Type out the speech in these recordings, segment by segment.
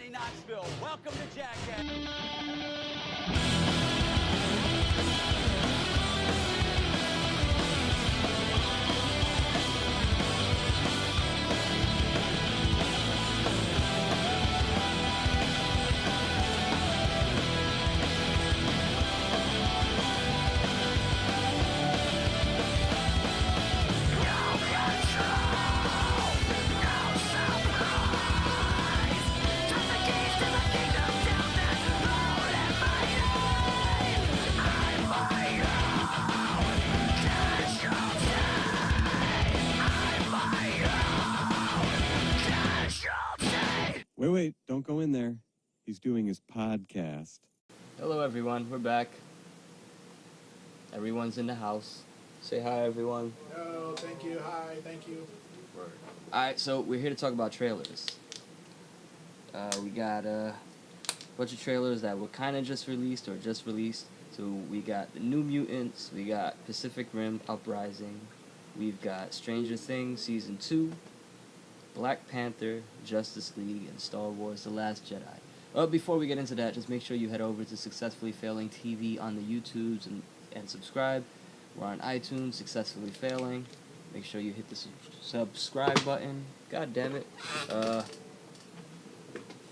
Johnny Knoxville. Welcome to Jackass. Wait, don't go in there. He's doing his podcast. Hello everyone, we're back. Everyone's in the house. Say hi everyone. No, thank you. Hi, thank you. Alright, so we're here to talk about trailers. We got a bunch of trailers that were kind of just released or just released. So we got the New Mutants, we got Pacific Rim Uprising, we've got Stranger Things Season 2, Black Panther, Justice League, and Star Wars The Last Jedi. Before we get into that, just make sure you head over to Successfully Failing TV on the YouTubes and subscribe. We're on iTunes, Successfully Failing. Make sure you hit the subscribe button. God damn it.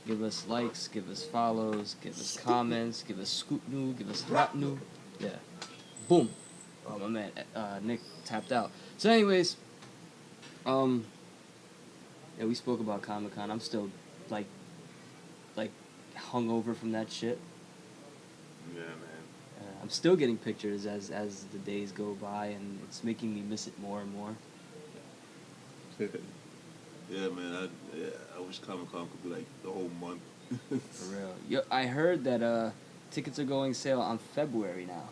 Give us likes, give us follows, give us comments, give us scoop new, give us hot new. Yeah. Boom. Oh, my man, Nick tapped out. So anyways, yeah, we spoke about Comic-Con. I'm still, like hungover from that shit. Yeah, man. I'm still getting pictures as the days go by, and it's making me miss it more and more. Yeah, man. I wish Comic-Con could be like the whole month. For real. Yo, I heard that tickets are going sale on February now.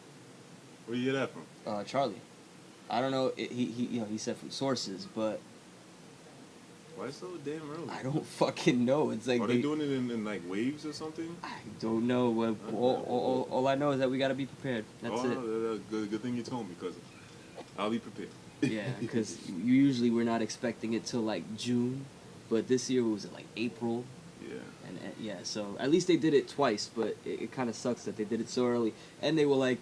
Where you get that from? Charlie. I don't know. He said from sources, but Why so damn early? I don't fucking know. It's like Are they doing it in like waves or something? I don't know. All I know is that we gotta be prepared. That's it. Good thing you told me, because I'll be prepared. Yeah, because usually we're not expecting it till like June, but this year was like April. Yeah. And yeah, so at least they did it twice, but it kind of sucks that they did it so early. And they were like,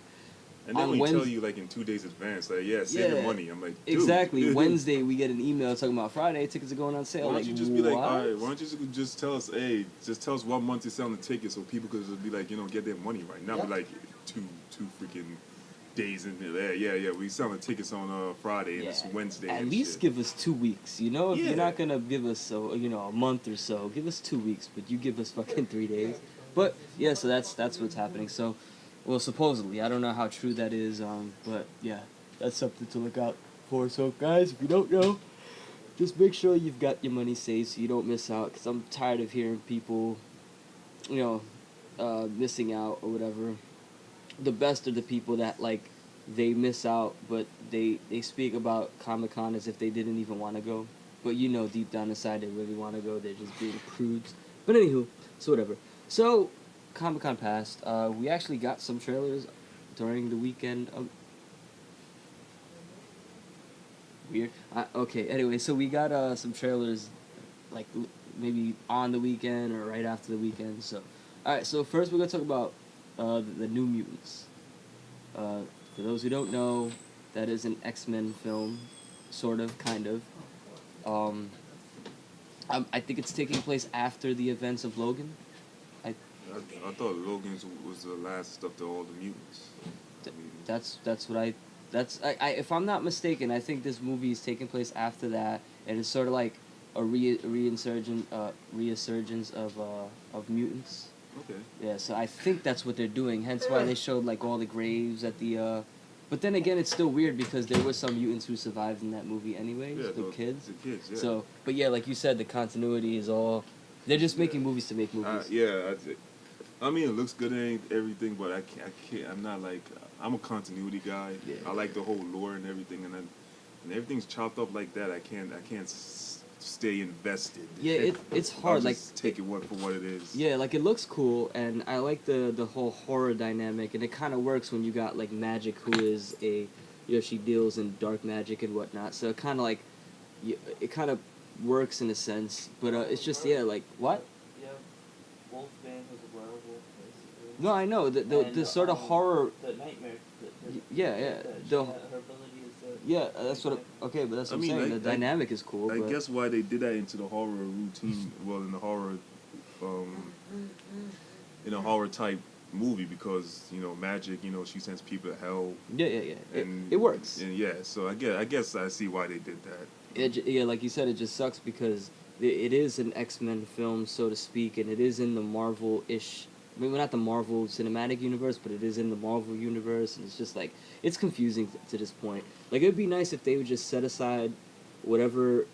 and then we tell you like in 2 days advance, like, save your money. I'm like, dude. Exactly. Wednesday we get an email talking about Friday tickets are going on sale. Why don't you just be like, what? all right, why don't you just tell us, hey, just tell us 1 month you're selling the tickets, so people could just be like, get their money right. Not be like two freaking days in there. Yeah, we selling tickets on Friday and it's Wednesday. At and least shit. give us 2 weeks. If you're not gonna give us a month or so, give us 2 weeks. But you give us fucking 3 days. But yeah, so that's what's happening. So, well, supposedly, I don't know how true that is. But yeah, that's something to look out for. So guys, if you don't know, just make sure you've got your money saved so you don't miss out. Cause I'm tired of hearing people, missing out or whatever. The best are the people that like they miss out, but they speak about Comic-Con as if they didn't even want to go. But deep down inside they really want to go. They're just being prudes. But anywho, so whatever. So Comic-Con passed. We actually got some trailers during the weekend. Weird. Okay. Anyway, so we got some trailers, like maybe on the weekend or right after the weekend. So, all right. So first we're gonna talk about the New Mutants. For those who don't know, that is an X-Men film, sort of, kind of. I think it's taking place after the events of Logan. I thought Logan's was the last of all the mutants. That's what I if I'm not mistaken, I think this movie is taking place after that, and it's sort of like a resurgence of mutants. Okay. Yeah, so I think that's what they're doing. Hence why they showed like all the graves at the. But then again, it's still weird because there were some mutants who survived in that movie anyways, the kids. The kids, yeah. So, but yeah, like you said, the continuity is all. They're just making movies to make movies. I mean, it looks good and everything, but I can't. I'm not like. I'm a continuity guy. Yeah. I like the whole lore and everything, and everything's chopped up like that. I can't stay invested. Yeah, it's hard. I'll just take it for what it is. Yeah, like it looks cool, and I like the whole horror dynamic, and it kind of works when you got like Magic, who is she deals in dark magic and whatnot. So it kind of like, it kind of works in a sense, but it's just like what? Wolfman was a werewolf, basically. No, I know the sort of horror. The nightmare. Yeah. Her ability is to. Yeah, that's what. Okay, but that's what I'm saying. The dynamic is cool. I but guess why they did that into the horror routine. Well, in the horror, in a horror type movie, because magic. She sends people to hell. Yeah. And it works. And yeah, so I guess I see why they did that. Yeah, like you said, it just sucks because it is an X-Men film, so to speak, and it is in the Marvel-ish. I mean, well, not the Marvel Cinematic Universe, but it is in the Marvel Universe, and it's just like it's confusing to this point. Like, it'd be nice if they would just set aside whatever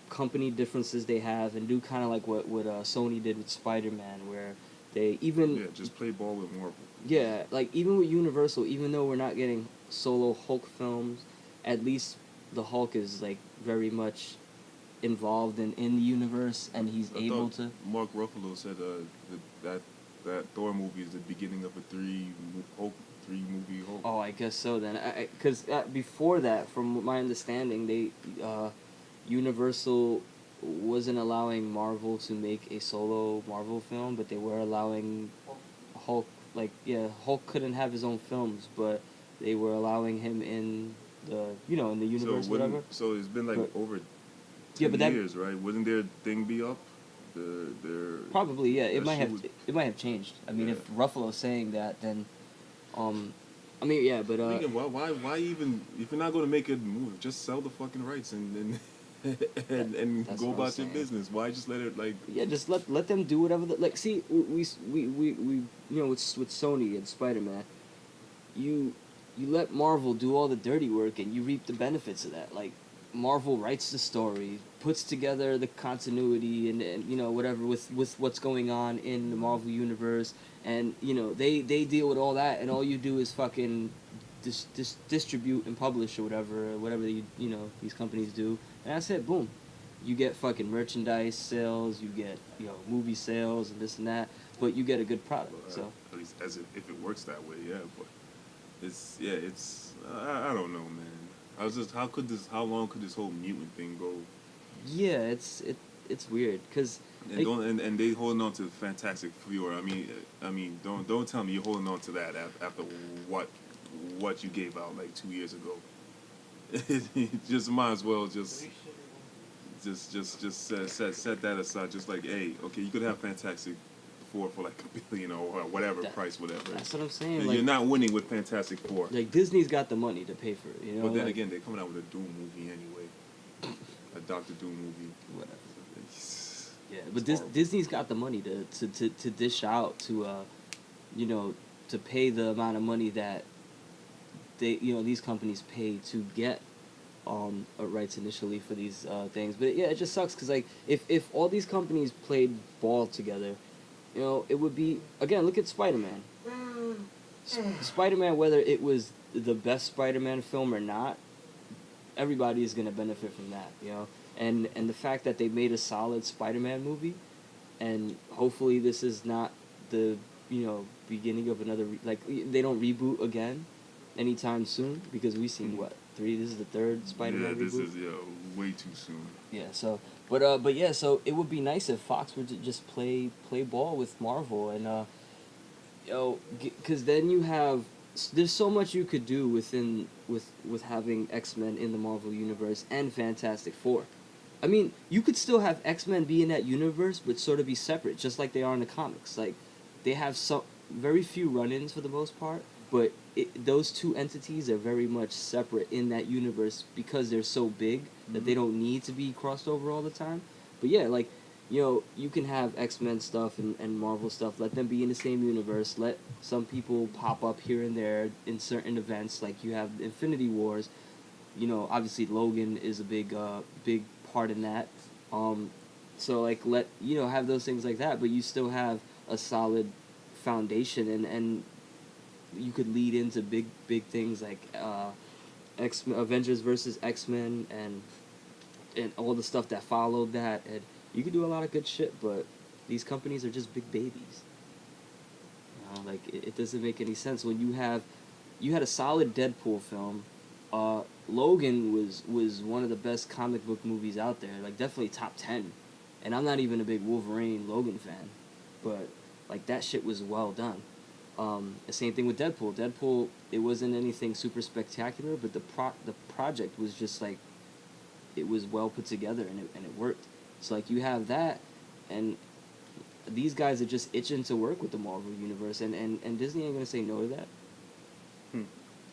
company differences they have and do kind of like what Sony did with Spider-Man, where they even just play ball with Marvel. Yeah, like even with Universal, even though we're not getting solo Hulk films, at least the Hulk is like very much involved in the universe, and he's able to. Mark Ruffalo said that Thor movie is the beginning of a three movie Hulk. Oh, I guess so then. Because before that, from my understanding, they Universal wasn't allowing Marvel to make a solo Marvel film, but they were allowing Hulk. Like, yeah, Hulk couldn't have his own films, but they were allowing him in the in the universe, whatever. So it's been like over 10 years, right? Wouldn't their thing be up? Probably, yeah. It might have changed. I mean, if Ruffalo's saying that, then, I mean, yeah, but why even if you're not going to make a movie, just sell the fucking rights and go about your business. Why just let it like? Yeah, just let them do whatever. Like, see, we with Sony and Spider-Man, you let Marvel do all the dirty work and you reap the benefits of that. Like, Marvel writes the story, puts together the continuity and whatever with what's going on in the Marvel universe, and they deal with all that, and all you do is fucking distribute and publish or whatever these companies do, and that's it. Boom, you get fucking merchandise sales, you get movie sales and this and that, but you get a good product. So at least if it works that way, yeah. But it's I don't know, man. I was just how long could this whole mutant thing go? Yeah, it's weird because and they holding on to Fantastic Four. I mean, don't tell me you're holding on to that after what you gave out like 2 years ago. Just might as well just set that aside. Just like, hey, okay, you could have Fantastic Four for like $1 billion or whatever price, whatever. That's what I'm saying. You're like, not winning with Fantastic Four. Like, Disney's got the money to pay for it, But then again, they're coming out with a Doom movie anyway, a Doctor Doom movie. Whatever. Yeah, but Disney's got the money to dish out to to pay the amount of money that these companies pay to get rights initially for these things. But yeah, it just sucks because like if all these companies played ball together, it would be, again, look at Spider-Man. Spider-Man, whether it was the best Spider-Man film or not, everybody is going to benefit from that, And the fact that they made a solid Spider-Man movie, and hopefully this is not the, beginning of another, they don't reboot again anytime soon, because we've seen, this is the third Spider-Man reboot? Yeah, this is, way too soon. Yeah, so... But yeah, so it would be nice if Fox were to just play ball with Marvel, and because then you have, there's so much you could do with having X-Men in the Marvel universe and Fantastic Four. I mean, you could still have X-Men be in that universe, but sort of be separate, just like they are in the comics. Like, they have very few run-ins for the most part, but those two entities are very much separate in that universe because they're so big that they don't need to be crossed over all the time. But yeah, like, you can have X-Men stuff and Marvel stuff, let them be in the same universe, let some people pop up here and there in certain events, like you have Infinity Wars, obviously Logan is a big part in that. So like have those things like that, but you still have a solid foundation and you could lead into big things like Avengers versus X-Men and all the stuff that followed that, and you could do a lot of good shit, but these companies are just big babies. Like it doesn't make any sense when you had a solid Deadpool film. Logan was one of the best comic book movies out there, like definitely top 10, and I'm not even a big Wolverine Logan fan. but like that shit was well done. The same thing with Deadpool. Deadpool, it wasn't anything super spectacular, but the project was just like, it was well put together and it worked. So like you have that, and these guys are just itching to work with the Marvel universe, and Disney ain't gonna say no to that.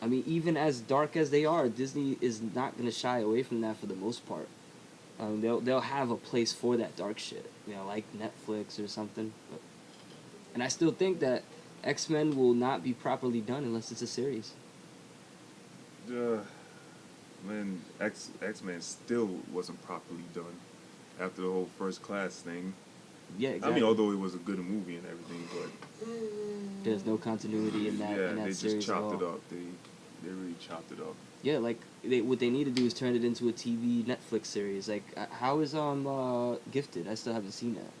I mean, even as dark as they are, Disney is not gonna shy away from that for the most part. They'll have a place for that dark shit, you know, like Netflix or something. But, and I still think that X-Men will not be properly done unless it's a series. Man, X-Men still wasn't properly done after the whole First Class thing. Yeah, exactly. I mean, although it was a good movie and everything, but there's no continuity in that. yeah, in that they series just chopped at it all. up. They really chopped it up. Yeah, like what they need to do is turn it into a TV Netflix series. Like, how is Gifted? I still haven't seen that.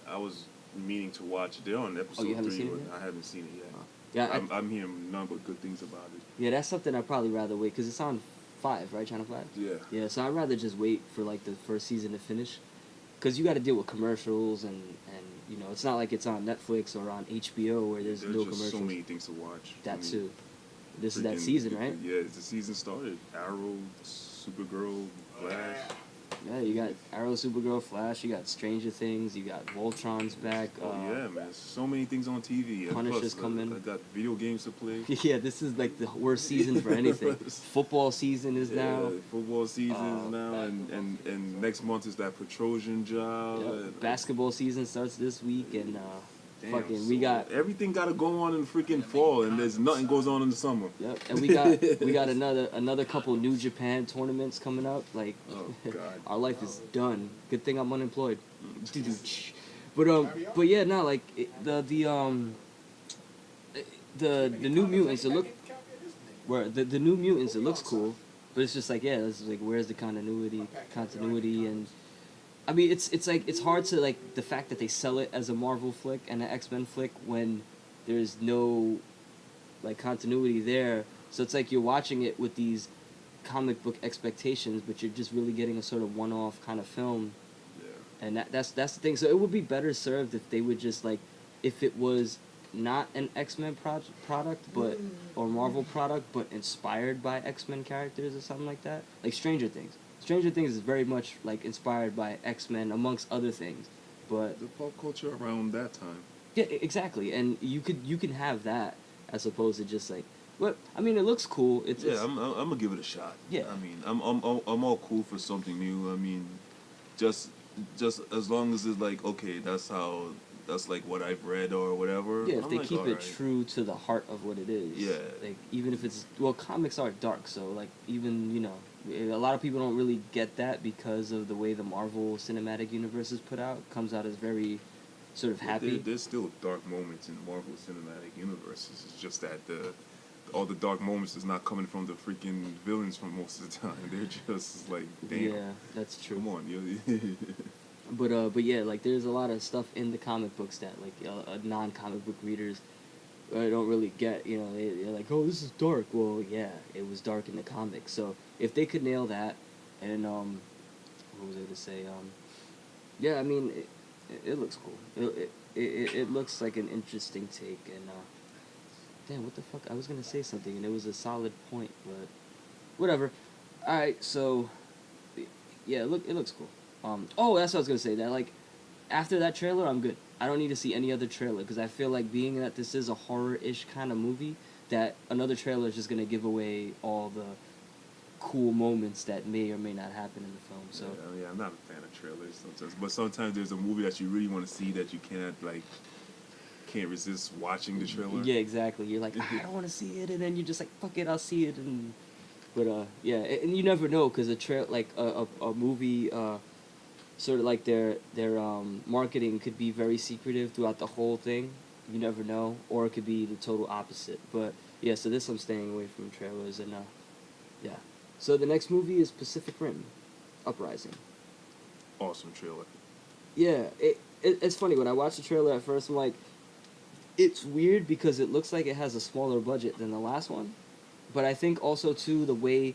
I was meaning to watch it. They're on episode you haven't 3, seen it but yet? I haven't seen it yet. Yeah, I'm hearing none but good things about it. yeah, that's something I'd probably rather wait because it's on 5, right? Channel 5. Yeah. Yeah, so I'd rather just wait for like the first season to finish, because you got to deal with commercials and you know it's not like it's on Netflix or on HBO where there's There's no just commercials. so many things to watch. That I mean, too. This is that freaking- season, right? Yeah, the season started. Arrow, Supergirl, Flash. Yeah, you got Arrow, Supergirl, Flash. You got Stranger Things. You got Voltron's back. Oh yeah, man. So many things on TV. And Punisher's plus, coming. I got video games to play. Yeah, this is like the worst season for anything. Football season is now. Football season is now, and next month is that Petrosian job. Yep. and- Basketball season starts this week, and Damn, fucking so we got. everything got to go on in freaking fall, and there's nothing goes on in the summer. Yep, and we got another couple New Japan tournaments coming up. Like, Oh God. our life is done. Good thing I'm unemployed. But yeah, no, like the New Mutants. It look where the New Mutants. It looks cool, but it's just like yeah, it's like where's the continuity and. I mean, it's like it's hard to like the fact that they sell it as a Marvel flick and an X-Men flick when there's no like continuity there. So it's like you're watching it with these comic book expectations, but you're just really getting a sort of one-off kind of film. Yeah. And that's the thing. So it would be better served if they would just like if it was not an X-Men product, but or Marvel product, but inspired by X-Men characters or something like that, like Stranger Things. Stranger Things is very much like inspired by X-Men amongst other things, but The pop culture around that time. yeah, exactly. And you can have that as opposed to just like, what I mean, it looks cool. It's I'm gonna give it a shot. Yeah. I mean, I'm all cool for something new. I mean, just as long as it's like okay, that's like what I've read or whatever. yeah. If I'm they like, keep it alright. true to the heart of what it is. Yeah. Like even if it's comics are dark, so like even a lot of people don't really get that because of the way the Marvel Cinematic Universe is put out. It comes out as very sort of happy. There's still dark moments in the Marvel Cinematic Universe. It's just that all the dark moments is not coming from the freaking villains from most of the time. They're just like, damn. Yeah, that's true. Come on, yo. But yeah, like there's a lot of stuff in the comic books that like non-comic book readers don't really get. They're like, oh, this is dark. Well, yeah, it was dark in the comics. So if they could nail that, and what was I gonna say? Yeah, I mean, it looks cool. It looks like an interesting take. And damn, what the fuck? I was gonna say something, and it was a solid point, but whatever. All right, so yeah, it looks cool. Oh, that's what I was gonna say. That like, after that trailer, I'm good. I don't need to see any other trailer because I feel like being that this is a horror-ish kind of movie, that another trailer is just gonna give away all the cool moments that may or may not happen in the film. So yeah, I'm not a fan of trailers sometimes, but sometimes there's a movie that you really want to see that you can't resist watching the trailer. yeah, exactly. You're like, I don't want to see it, and then you're just like, fuck it, I'll see it. But yeah, and you never know because a movie. Sort of like their marketing could be very secretive throughout the whole thing. You never know, or it could be the total opposite. But yeah, so this I'm staying away from trailers and yeah. So the next movie is Pacific Rim, Uprising. Awesome trailer. Yeah, it's funny when I watched the trailer at first. I'm like, it's weird because it looks like it has a smaller budget than the last one, but I think also too the way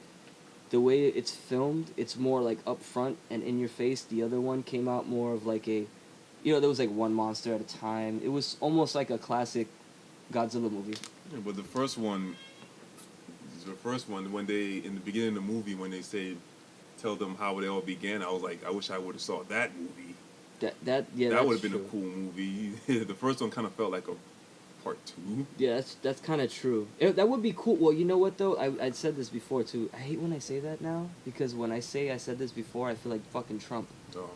it's filmed, it's more like up front and in your face. The other one came out more of like a, there was like one monster at a time. It was almost like a classic Godzilla movie. Yeah, but the first one, when they in the beginning of the movie when they say, tell them how it all began, I was like, I wish I would have saw that movie. That That would have been a cool movie. The first one kind of felt like a part 2. Yeah, that's kind of true. That would be cool. Well, you know what though? I'd said this before too. I hate when I say that now because when I say I said this before, I feel like fucking Trump. Oh.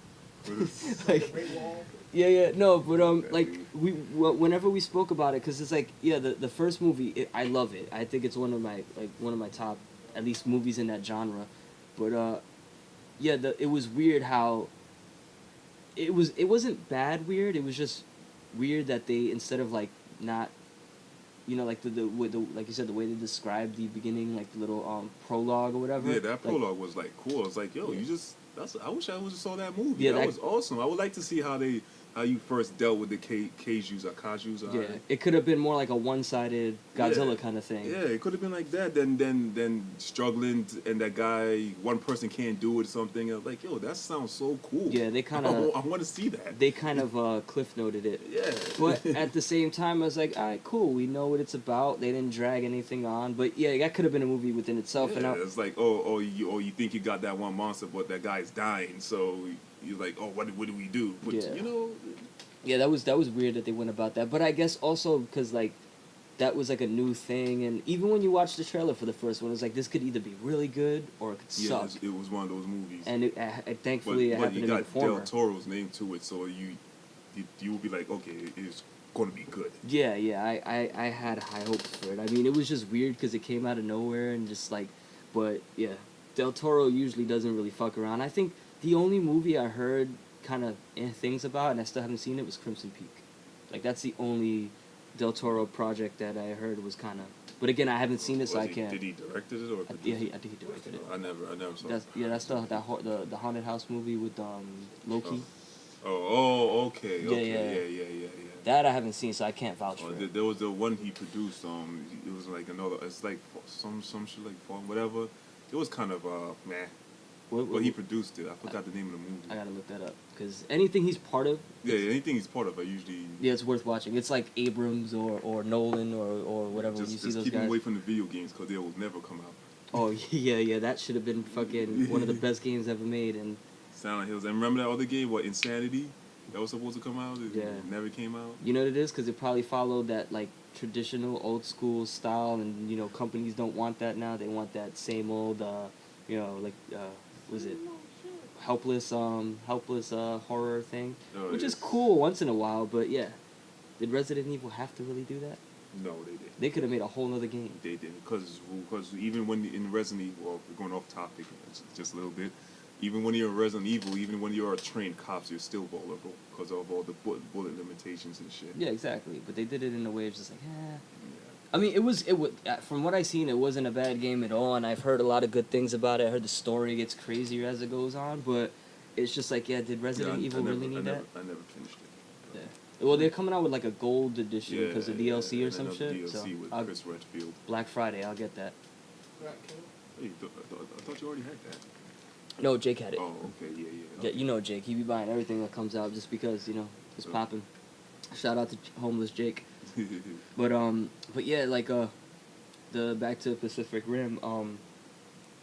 Like, Great Wall. yeah, no, but like whenever we spoke about it, because it's like the first movie, I love it. I think it's one of my top at least movies in that genre, but it was weird how. It wasn't bad weird. It was just weird that they instead of like not, like the like you said the way they described the beginning, like the little prologue or whatever. Yeah, that prologue was like cool. It's like, yo, I wish I would have saw that movie. Yeah, that was awesome. I would like to see how you first dealt with the kaijus. Yeah, it could have been more like a one-sided Godzilla kind of thing. Yeah, it could have been like that. Then struggling, and that guy, one person can't do it or something. I was like, yo, that sounds so cool. Yeah, they kind of. I want to see that. They kind of cliff noted it. Yeah. But at the same time, I was like, all right, cool. We know what it's about. They didn't drag anything on. But yeah, that could have been a movie within itself. Yeah, it's like, you think you got that one monster, but that guy's dying, so you're like, oh, what do we do? But, Yeah. Yeah, that was weird that they went about that. But I guess also because like that was like a new thing, and even when you watch the trailer for the first one, it was like this could either be really good or it could suck. It was one of those movies. And thankfully it happened to be the But former. you got Del Toro's name to it, so you will be like, okay, it's going to be good. Yeah, I had high hopes for it. I mean, it was just weird because it came out of nowhere and just like, but yeah, Del Toro usually doesn't really fuck around. I think the only movie I heard kind of things about, and I still haven't seen it, was Crimson Peak. Like that's the only Del Toro project that I heard was kind of. But again, I haven't seen it, so I can't. Did he directed it or? I think he directed it. I never saw. That's the haunted house movie with Loki. Oh, okay. Yeah. That I haven't seen, so I can't vouch for it. There was the one he produced. It was like another. It's like some shit like farm, whatever. It was kind of meh. But he produced it. I forgot the name of the movie. I gotta look that up because anything he's part of. Yeah, anything he's part of, I usually. Yeah, it's worth watching. It's like Abrams or Nolan or whatever. When you see those keep guys. him away from the video games because they will never come out. Oh yeah, that should have been fucking one of the best games ever made. And Silent Hills. And remember that other game, Insanity? That was supposed to come out. It Yeah. never came out. you know what it is? Because it probably followed that like traditional old school style, and companies don't want that now. They want that same old, was it helpless horror thing, which is cool once in a while. But yeah, did Resident Evil have to really do that? No, they didn't. They could have made a whole other game. They didn't, because even when in Resident Evil, well, we're going off topic just a little bit. Even when you're in Resident Evil, even when you're a trained cop, you're still vulnerable because of all the bullet limitations and shit. Yeah, exactly. But they did it in a way of just like, I mean, it was from what I've seen, it wasn't a bad game at all, and I've heard a lot of good things about it. I heard the story gets crazier as it goes on, but it's just like, did Resident Evil really need that? I never finished it. Yeah. Well, they're coming out with like a gold edition because of DLC or and some another shit. DLC So with Chris Redfield. Black Friday, I'll get that. Right, cool. Hey, I thought you already had that. No, Jake had it. Oh, okay, yeah. Yeah, you know Jake. He be buying everything that comes out just because it's popping. Shout out to homeless Jake. But yeah, like the back to Pacific Rim.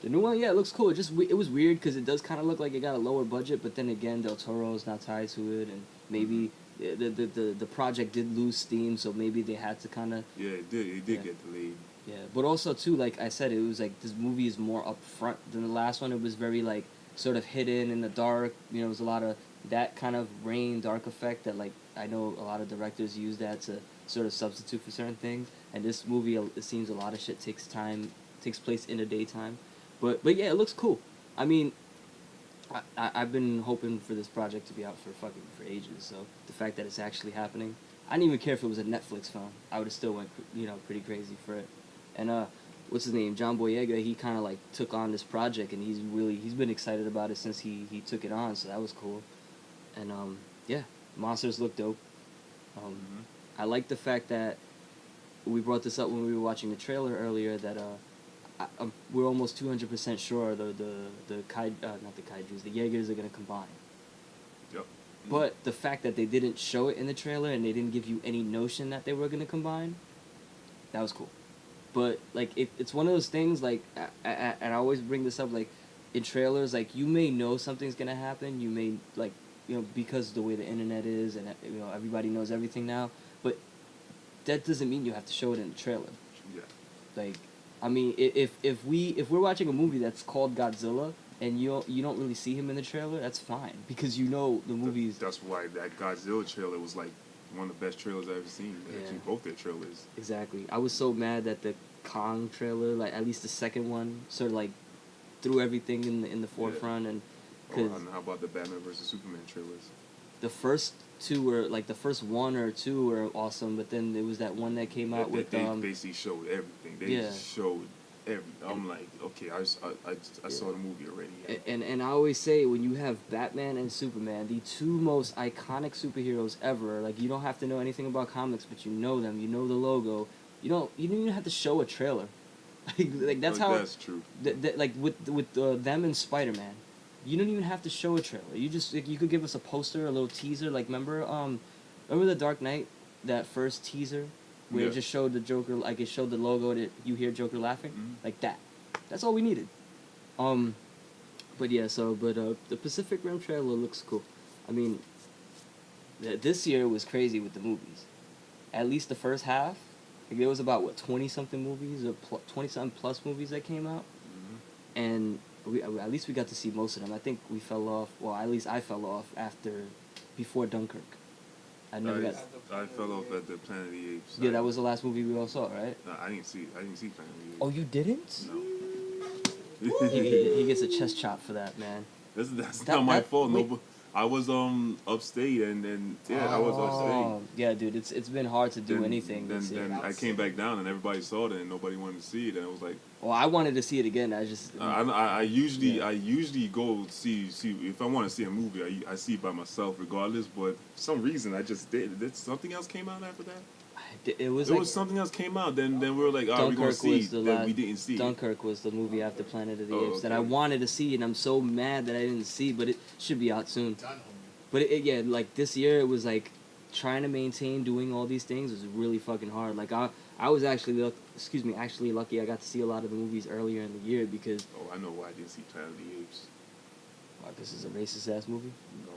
The new one, yeah, it looks cool. It was weird because it does kind of look like it got a lower budget, but then again, Del Toro's not tied to it, and maybe the project did lose steam, so maybe they had to kind of. Yeah, it did get delayed. Yeah, but also too, like I said, it was like this movie is more upfront than the last one. It was very like sort of hidden in the dark. It was a lot of that kind of rain dark effect that like I know a lot of directors use that to sort of substitute for certain things. And this movie, it seems a lot of shit takes place in the daytime. But yeah, it looks cool. I mean, I've been hoping for this project to be out for ages. So the fact that it's actually happening, I didn't even care if it was a Netflix film. I would have still went pretty crazy for it. And what's his name? John Boyega. He kind of like took on this project, and he's been excited about it since he took it on. So that was cool. And yeah, monsters look dope. I like the fact that we brought this up when we were watching the trailer earlier that we're almost 200% sure the not the kaijus, the Jaegers are gonna combine. Yep. But the fact that they didn't show it in the trailer and they didn't give you any notion that they were gonna combine, that was cool. But like it's one of those things like and I always bring this up like in trailers like you may know something's gonna happen, you may like because the way the internet is and everybody knows everything now, but that doesn't mean you have to show it in the trailer. Yeah. Like, I mean, if we're watching a movie that's called Godzilla and you don't really see him in the trailer, that's fine because the movie's. That's why that Godzilla trailer was like one of the best trailers I've ever seen. Yeah. Actually, both their trailers. Exactly. I was so mad that the Kong trailer, like at least the second one, sort of like threw everything in the forefront and. And how about the Batman versus Superman trailers? The first two were like the first one or two were awesome, but then there was that one that came out with they basically showed everything. They just showed everything. I'm like, okay, I saw the movie already. And I always say when you have Batman and Superman, the two most iconic superheroes ever, like you don't have to know anything about comics, but you know them, you know the logo. You don't even have to show a trailer. like that's how. That's true. Like with them and Spider-Man. You don't even have to show a trailer. You just you could give us a poster, a little teaser. Like remember the Dark Knight, that first teaser, where it just showed the Joker, like it showed the logo and you hear Joker laughing, like that. That's all we needed. But yeah, the Pacific Rim trailer looks cool. I mean, this year was crazy with the movies. At least the first half, like there was about 20-something movies or 20-something plus movies that came out, and. At least we got to see most of them. I think we fell off. Well, at least I fell off before Dunkirk. I fell off at the Planet of the Apes. Yeah, that was the last movie we all saw, right? No, I didn't see Planet of the Apes. Oh, you didn't? No. he gets a chest chop for that, man. That's not my fault. No, but I was upstate and I was upstate. Yeah, dude, it's been hard to do anything. Then I came back down and everybody saw it and nobody wanted to see it and I was like. Well, I wanted to see it again. I usually go see if I want to see a movie. I see it by myself regardless. But for some reason I just did. Did something else came out after that? It was something else came out. Then we were like, we're gonna see that we didn't see. Dunkirk was the movie after Planet of the Apes that I wanted to see, and I'm so mad that I didn't see. But it should be out soon. But like this year, it was like trying to maintain doing all these things was really fucking hard. Like I was actually lucky I got to see a lot of the movies earlier in the year because. Oh, I know why I didn't see Planet of the Apes. Why, this is a racist ass movie? No.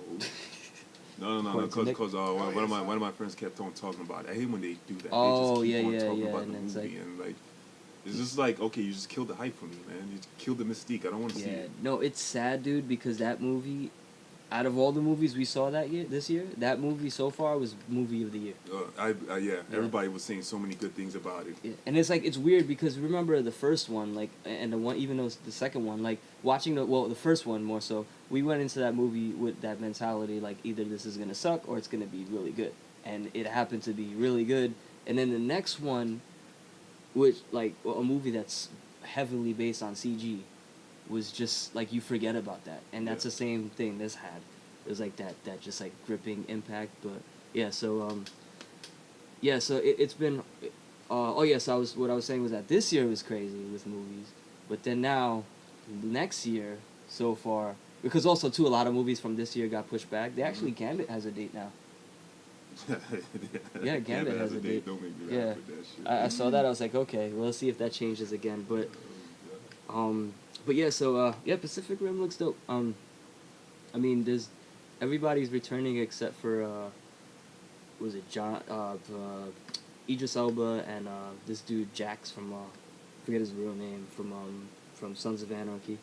Because one of my friends kept on talking about it. I hate when they do that. Oh, they just keep on talking about the movie and like. It's just like, okay, you just killed the hype for me, man. You killed the mystique. I don't want to see it. No, it's sad, dude, because that movie, out of all the movies we saw this year, that movie so far was movie of the year. Everybody was saying so many good things about it. Yeah. And it's weird because remember the first one, like, and the one, even though it's the second one, like, watching the first one more so, we went into that movie with that mentality, like, either this is gonna suck or it's gonna be really good. And it happened to be really good. And then the next one, which, like, a movie that's heavily based on CG, was just, like, you forget about that. And that's the same thing this had. It was, like, that just, like, gripping impact. But, so it's been... so what I was saying was that this year was crazy with movies. But then now, next year, so far... Because also, too, a lot of movies from this year got pushed back. They actually, Gambit has a date now. Yeah, Gambit has a date. Don't make me laugh with that shit. I saw that. I was like, okay, well, let's see if that changes again. But Pacific Rim looks dope. I mean, everybody's returning except for was it Idris Elba and this dude Jax from forget his real name from Sons of Anarchy.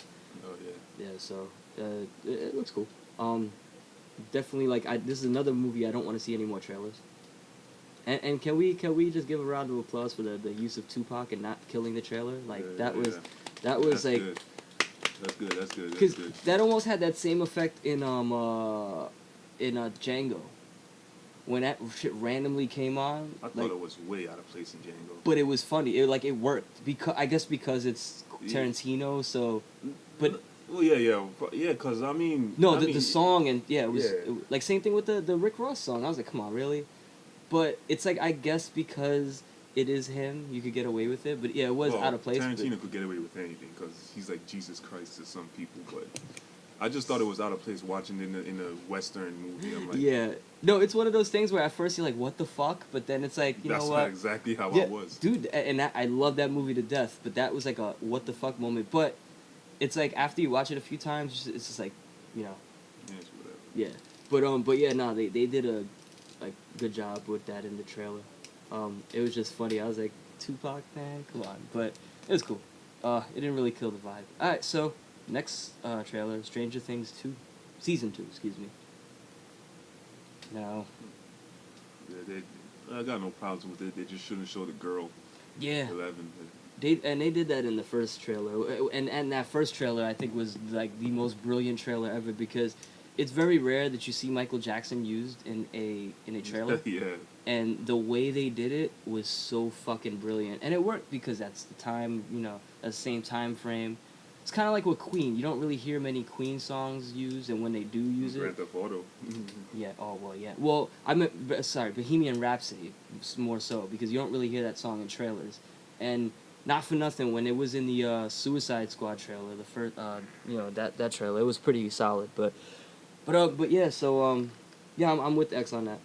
Oh yeah. Yeah, so it looks cool. Definitely, this is another movie I don't want to see any more trailers. And can we just give a round of applause for the use of Tupac and not killing the trailer? That was That's like good. That's good. because that almost had that same effect in Django when that shit randomly came on. I thought it was way out of place in Django. But it was funny. It worked because it's Tarantino. So, but. Well, yeah, because I mean... the song, and it was... Like, same thing with the Rick Ross song. I was like, come on, really? But it's like, I guess because it is him, you could get away with it. But yeah, it was out of place. Tarantino could get away with anything, because he's like Jesus Christ to some people, but... I just thought it was out of place watching it in a Western movie. I'm like, Yeah. No, it's one of those things where at first you're like, what the fuck? But then it's like, you that's know what? exactly how Yeah, I was. dude, and I love that movie to death, but that was like a what the fuck moment. But it's like after you watch it a few times, it's just like, you know, Yeah, it's whatever. yeah. But yeah, no, they did a good job with that in the trailer. It was just funny. I was like, Tupac, man, come on. But it was cool. It didn't really kill the vibe. All right, so next trailer, Stranger Things 2, season 2, excuse me. Now, Yeah, I got no problems with it. They just shouldn't show the girl. yeah. 11. They did that in the first trailer, and that first trailer I think was like the most brilliant trailer ever because it's very rare that you see Michael Jackson used in a trailer, Yeah. and the way they did it was so fucking brilliant, and it worked because that's the time, you know, that same time frame. It's kind of like with Queen. You don't really hear many Queen songs used, and when they do use it, Grand Theft Auto. yeah. Oh well, yeah. Well, I meant sorry, Bohemian Rhapsody more so because you don't really hear that song in trailers, and not for nothing when it was in the Suicide Squad trailer, the first, you know that trailer, it was pretty solid. But yeah. So yeah, I'm with X on that.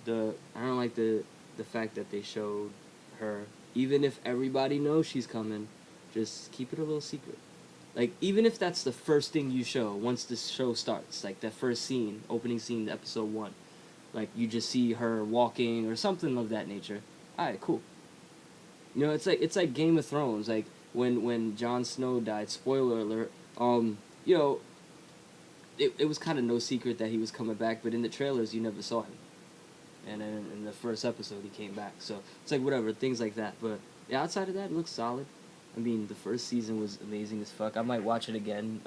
I don't like the fact that they showed her, even if everybody knows she's coming, just keep it a little secret. Like, even if that's the first thing you show once the show starts, like that first scene, opening scene to episode 1, like you just see her walking or something of that nature. Alright, cool. You know, it's like Game of Thrones, like when Jon Snow died, spoiler alert, you know, it was kind of no secret that he was coming back, but in the trailers you never saw him. And then in the first episode he came back. So it's like whatever, things like that. But yeah, outside of that, it looks solid. I mean, the first season was amazing as fuck. I might watch it again,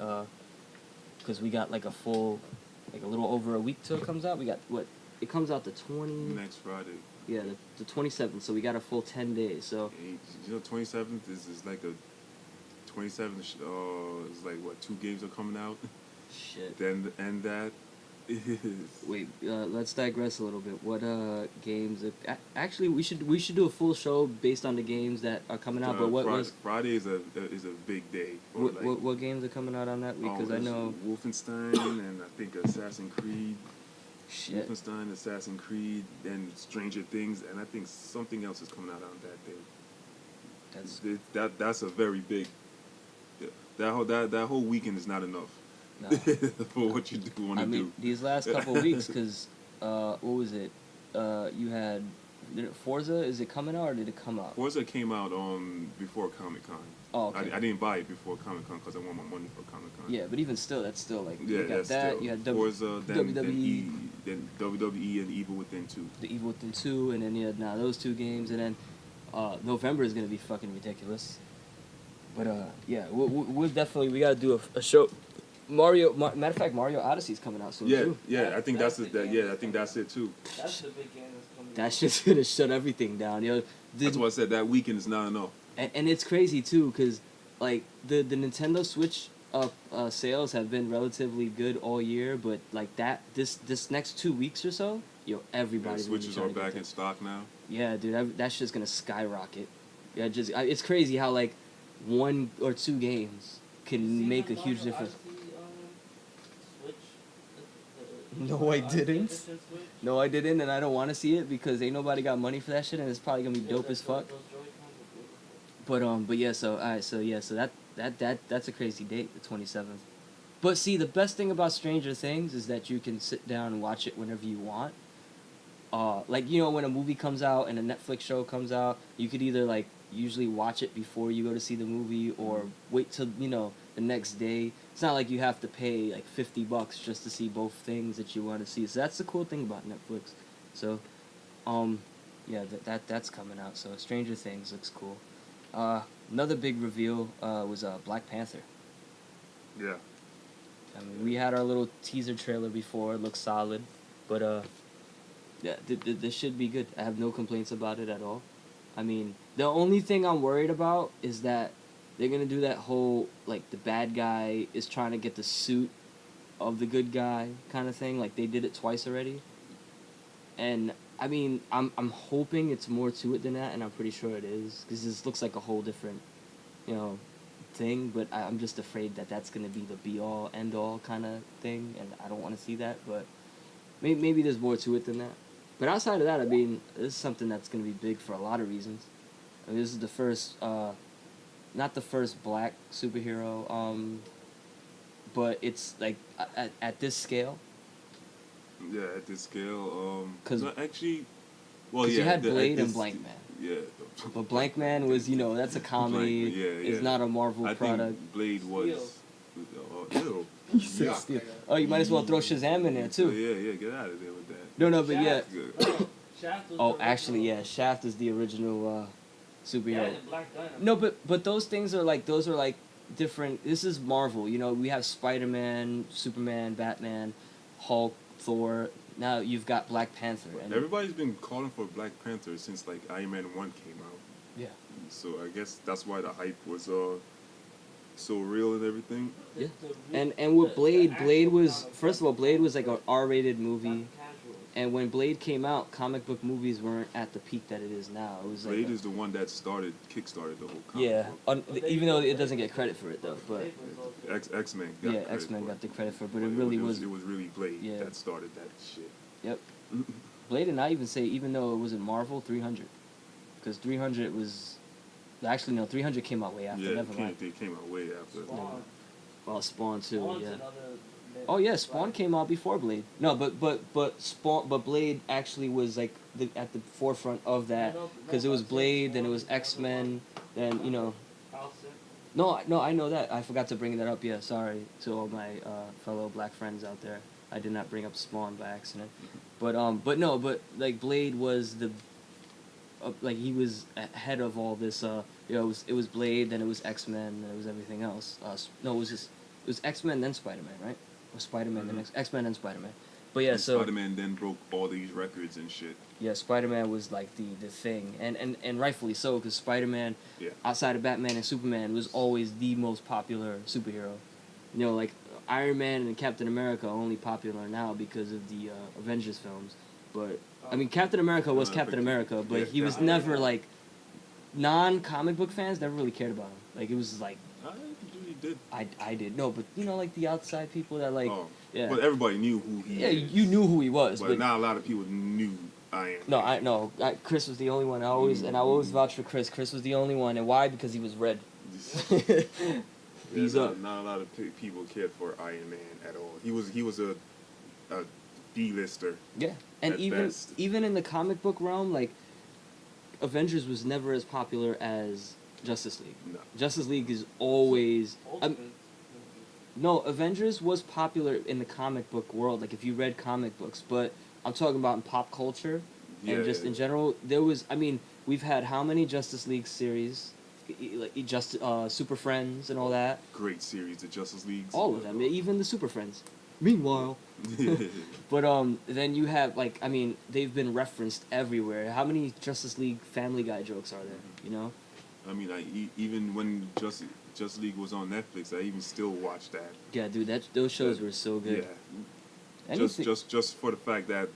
because we got like a little over a week till it comes out. We got, what, it comes out the 20... Next Friday. Yeah, the 27th, so we got a full 10 days, so... You know, 27th is like a... 27th is like, what, 2 games are coming out? Shit. Then, and that is... Wait, let's digress a little bit. What games... Actually, we should do a full show based on the games that are coming out, but what was... Friday is a big day. What games are coming out on that week? Because I know... Wolfenstein and I think Assassin's Creed. Shit. Wolfenstein, Assassin's Creed, and Stranger Things, and I think something else is coming out on that day. That's a very big... That whole weekend is not enough. No. For what you do want to do. I mean, these last couple weeks, because, what was it? You had... Forza, is it coming out or did it come out? Forza came out before Comic-Con. Oh, okay. I didn't buy it before Comic-Con because I want my money for Comic-Con. Yeah, but even still, that's still like... Yeah, you got that's that, still. you had Forza, WWE... then WWE and Evil Within 2. The Evil Within 2, and then you had now those 2 games, and then November is going to be fucking ridiculous. But yeah, we'll definitely... We got to do a show... matter of fact, Mario Odyssey's coming out soon, too. Yeah, I think that's it. I think that's it, too. That's the big game that's coming. That's just going to shut everything down, yo. That's why I said that weekend is not enough. And it's crazy, too, because, like, the Nintendo Switch sales have been relatively good all year, but, like, this next 2 weeks or so, yo, everybody's Yeah, Switches are back in stock now. Yeah, dude, that's just going to skyrocket. Yeah, it's crazy how, like, 1 or 2 games can make a huge difference. No, I didn't. No, I didn't, and I don't want to see it because ain't nobody got money for that shit, and it's probably gonna be dope as fuck. But yeah, so alright, so yeah, so that's a crazy date, the 27th. But see, the best thing about Stranger Things is that you can sit down and watch it whenever you want. Like, you know, when a movie comes out and a Netflix show comes out, you could either like usually watch it before you go to see the movie or wait till, you know, the next day. It's not like you have to pay like $50 just to see both things that you want to see. So that's the cool thing about Netflix. So, yeah, that's coming out. So Stranger Things looks cool. Another big reveal was Black Panther. Yeah. I mean, we had our little teaser trailer before. It looks solid, but yeah, this should be good. I have no complaints about it at all. I mean, the only thing I'm worried about is that they're gonna do that whole, like, the bad guy is trying to get the suit of the good guy kind of thing. Like, they did it twice already. And, I mean, I'm hoping it's more to it than that, and I'm pretty sure it is. Because this looks like a whole different, you know, thing, but I'm just afraid that that's gonna be the be all end all kind of thing, and I don't want to see that. But maybe there's more to it than that. But outside of that, I mean, this is something that's gonna be big for a lot of reasons. I mean, this is the first, not the first black superhero, but it's like at this scale. Yeah, at this scale. 'Cause- no, actually, well, 'Cause yeah. you had at Blade and this- Blank Man. Yeah. But Blank Man was, that's a comedy. Blank, yeah. It's not a Marvel I product. think Blade was. Ew. Yeah. Steel. Oh, you might as well throw Shazam in there So, too. yeah, get out of there with that. No, but yeah. Good. No, Shaft was Oh, the actually, original. yeah. Shaft is the original superhero. Yeah, and Black Dynamite. No, but those things are like different. This is Marvel. We have Spider-Man, Superman, Batman, Hulk, Thor. Now you've got Black Panther. And Everybody's been calling for Black Panther since like Iron Man 1 came out. yeah. So I guess that's why the hype was so real and everything. Yeah. The And with Blade, actual Blade was comic first of all, Blade was like an R-rated not movie. casuals. And when Blade came out, comic book movies weren't at the peak that it is now. It was like Blade is the one that kickstarted the whole comic yeah, book. even though it doesn't get credit for it though. But Blade was also- X-Men got yeah, credit X-Men for got it. the credit for it, but it But really was. It was really Blade Yeah. that started that shit. Yep. Blade, and I even say, even though it wasn't Marvel, 300, because 300 was actually no, 300 came out way after. Yeah, Never mind. they came out way after. Spawn. Well, Spawn too. Spawn's Yeah. another myth. Oh yeah, Spawn came out before Blade. No, but Spawn, but Blade actually was like at the forefront of that because it was Blade, then it was X-Men, then Falcon. No, I know that. I forgot to bring that up. Yeah, sorry to all my fellow black friends out there. I did not bring up Spawn by accident. But like Blade was like he was ahead of all this. It was Blade, then it was X-Men, then it was everything else. No, it was X-Men then Spider-Man, right? Or Spider-Man then X-Men then Spider-Man. But yeah, And so Spider-Man then broke all these records and shit. yeah, Spider-Man was like the thing, and rightfully so, because Spider-Man, Yeah. outside of Batman and Superman, was always the most popular superhero. Like Iron Man and Captain America are only popular now because of the Avengers films. But I mean, Captain America was Captain America, but Yeah, he was definitely. never like non-comic book fans never really cared about him. Like it was like I really did. I did no, but like the outside people that like yeah But everybody knew who he yeah is. you knew who he was, But not a lot of people knew Iron Man. No, Chris was the only one. I always vouch for Chris. Chris was the only one, and why? Because he was red. Yeah, He's up. not a lot of people cared for Iron Man at all. He was a D-lister. Yeah, and At even best. even in the comic book realm, like Avengers was never as popular as Justice League. No. Justice League is always Ultimate. no. Avengers was popular in the comic book world. Like if you read comic books, but I'm talking about in pop culture Yeah, and just yeah, in yeah. general. There was, I mean, we've had how many Justice League series, like just Super Friends and all that. Great series, the Justice League. All of them, even the Super Friends. Meanwhile, but then you have like, I mean, they've been referenced everywhere. How many Justice League Family Guy jokes are there? You know? I mean, even when Justice League was on Netflix, I even still watched that. Yeah, dude, those shows were so good. Yeah. Anything- Just for the fact that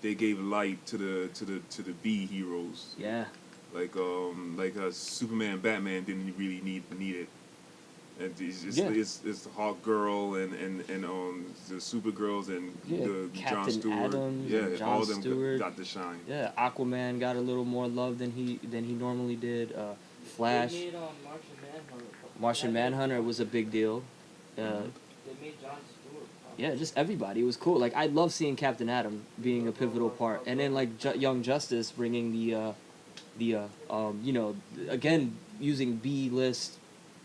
they gave light to the B heroes. Yeah. Like Superman, Batman didn't really need it. And Yeah. it's the Hawk Girl and the Supergirls and Yeah, the John Captain Stewart. Adams Yeah, and Jon all of them Stewart. got the shine. Yeah, Aquaman got a little more love than he normally did. Flash, They made Martian Manhunter. Martian Manhunter was a big deal. They made Jon Stewart. Yeah, just everybody. It was cool. Like I love seeing Captain Atom being a pivotal part, and then like Young Justice bringing again using B-list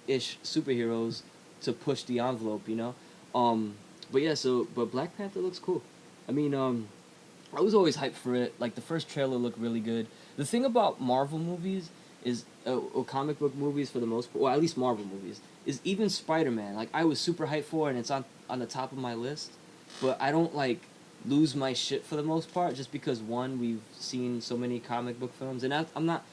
ish superheroes to push the envelope. But yeah, but Black Panther looks cool. I mean, I was always hyped for it. Like the first trailer looked really good. The thing about Marvel movies is, or comic book movies for the most part, well at least Marvel movies, is even Spider-Man. Like I was super hyped for it, and it's on the top of my list. But I don't like lose my shit for the most part, just because one, we've seen so many comic book films, and I'm not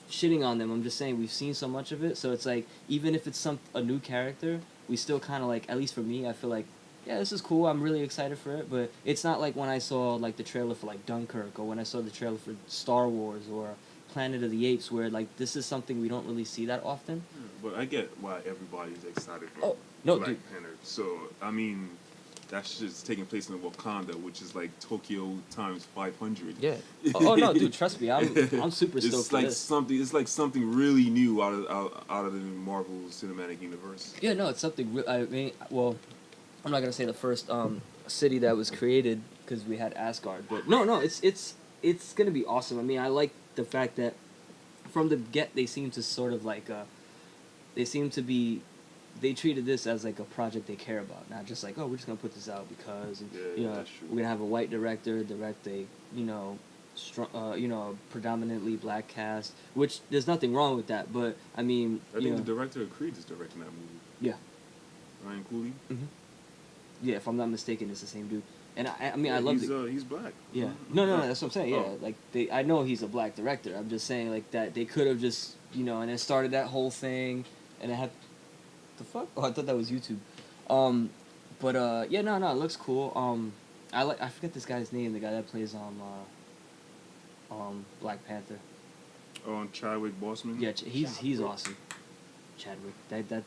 shitting on them. I'm just saying we've seen so much of it, so it's like even if it's a new character, we still kind of like, at least for me, I feel like, yeah, this is cool. I'm really excited for it, but it's not like when I saw like the trailer for like Dunkirk, or when I saw the trailer for Star Wars, or Planet of the Apes, where like this is something we don't really see that often. But I get why everybody's excited for Oh, no, Black dude. Panther. So I mean, that shit's taking place in Wakanda, which is like Tokyo times 500. Yeah. Oh no, dude, trust me, I'm super stoked It's for like this. something. It's like something really new out of the Marvel Cinematic Universe. Yeah, no, it's something. I mean, well, I'm not gonna say the first city that was created because we had Asgard, but no, it's gonna be awesome. I mean, I like the fact that from the get they seem to sort of like they treated this as like a project they care about, not just like, oh, we're just gonna put this out because Yeah, that's true. we're gonna have a white director direct a predominantly black cast, which there's nothing wrong with that, but I mean, I think the director of Creed is directing that movie. yeah. Ryan Coogler. Yeah, if I'm not mistaken, it's the same dude. And I mean, I love it. He's black. Yeah. No, that's what I'm saying. Yeah, Oh. like I know he's a black director. I'm just saying like that they could have just and it started that whole thing, and it had the fuck. Oh, I thought that was YouTube. Yeah, no, it looks cool. I forget this guy's name. The guy that plays Black Panther. Chadwick Boseman. Yeah, he's awesome. Chadwick.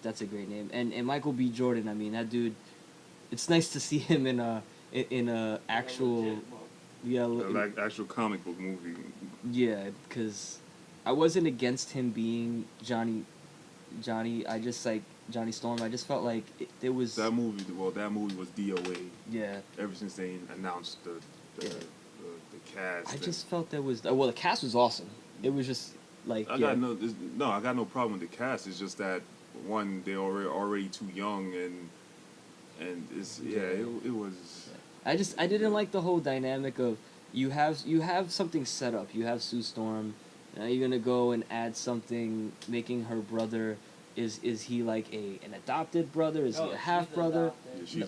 That's a great name. And Michael B. Jordan. I mean, that dude. It's nice to see him in a actual Like actual comic book movie. yeah, because I wasn't against him being Johnny. I just like Johnny Storm. I just felt like it was That movie. Well, that movie was DOA. yeah. Ever since they announced the cast. I just felt there was the cast was awesome. It was just like I got no problem with the cast. It's just that one, they're already too young, and it's it was. I didn't like the whole dynamic of you have something set up. You have Sue Storm. Now you're gonna go and add something, making her brother. Is he like an adopted brother? Is he a half brother? Yeah,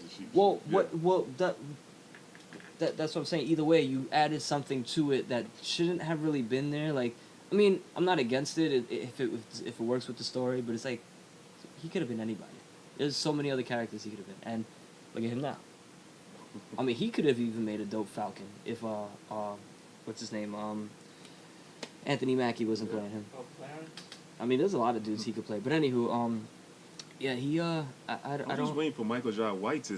That's what I'm saying. Either way, you added something to it that shouldn't have really been there. Like, I mean, I'm not against it if it works with the story, but it's like he could have been anybody. There's so many other characters he could have been, and look at him now. I mean, he could have even made a dope Falcon if what's his name? Anthony Mackie wasn't playing him. Oh, Clarence? I mean, there's a lot of dudes he could play, but anywho, yeah, he I'm I just don't. waiting for Michael Jai White to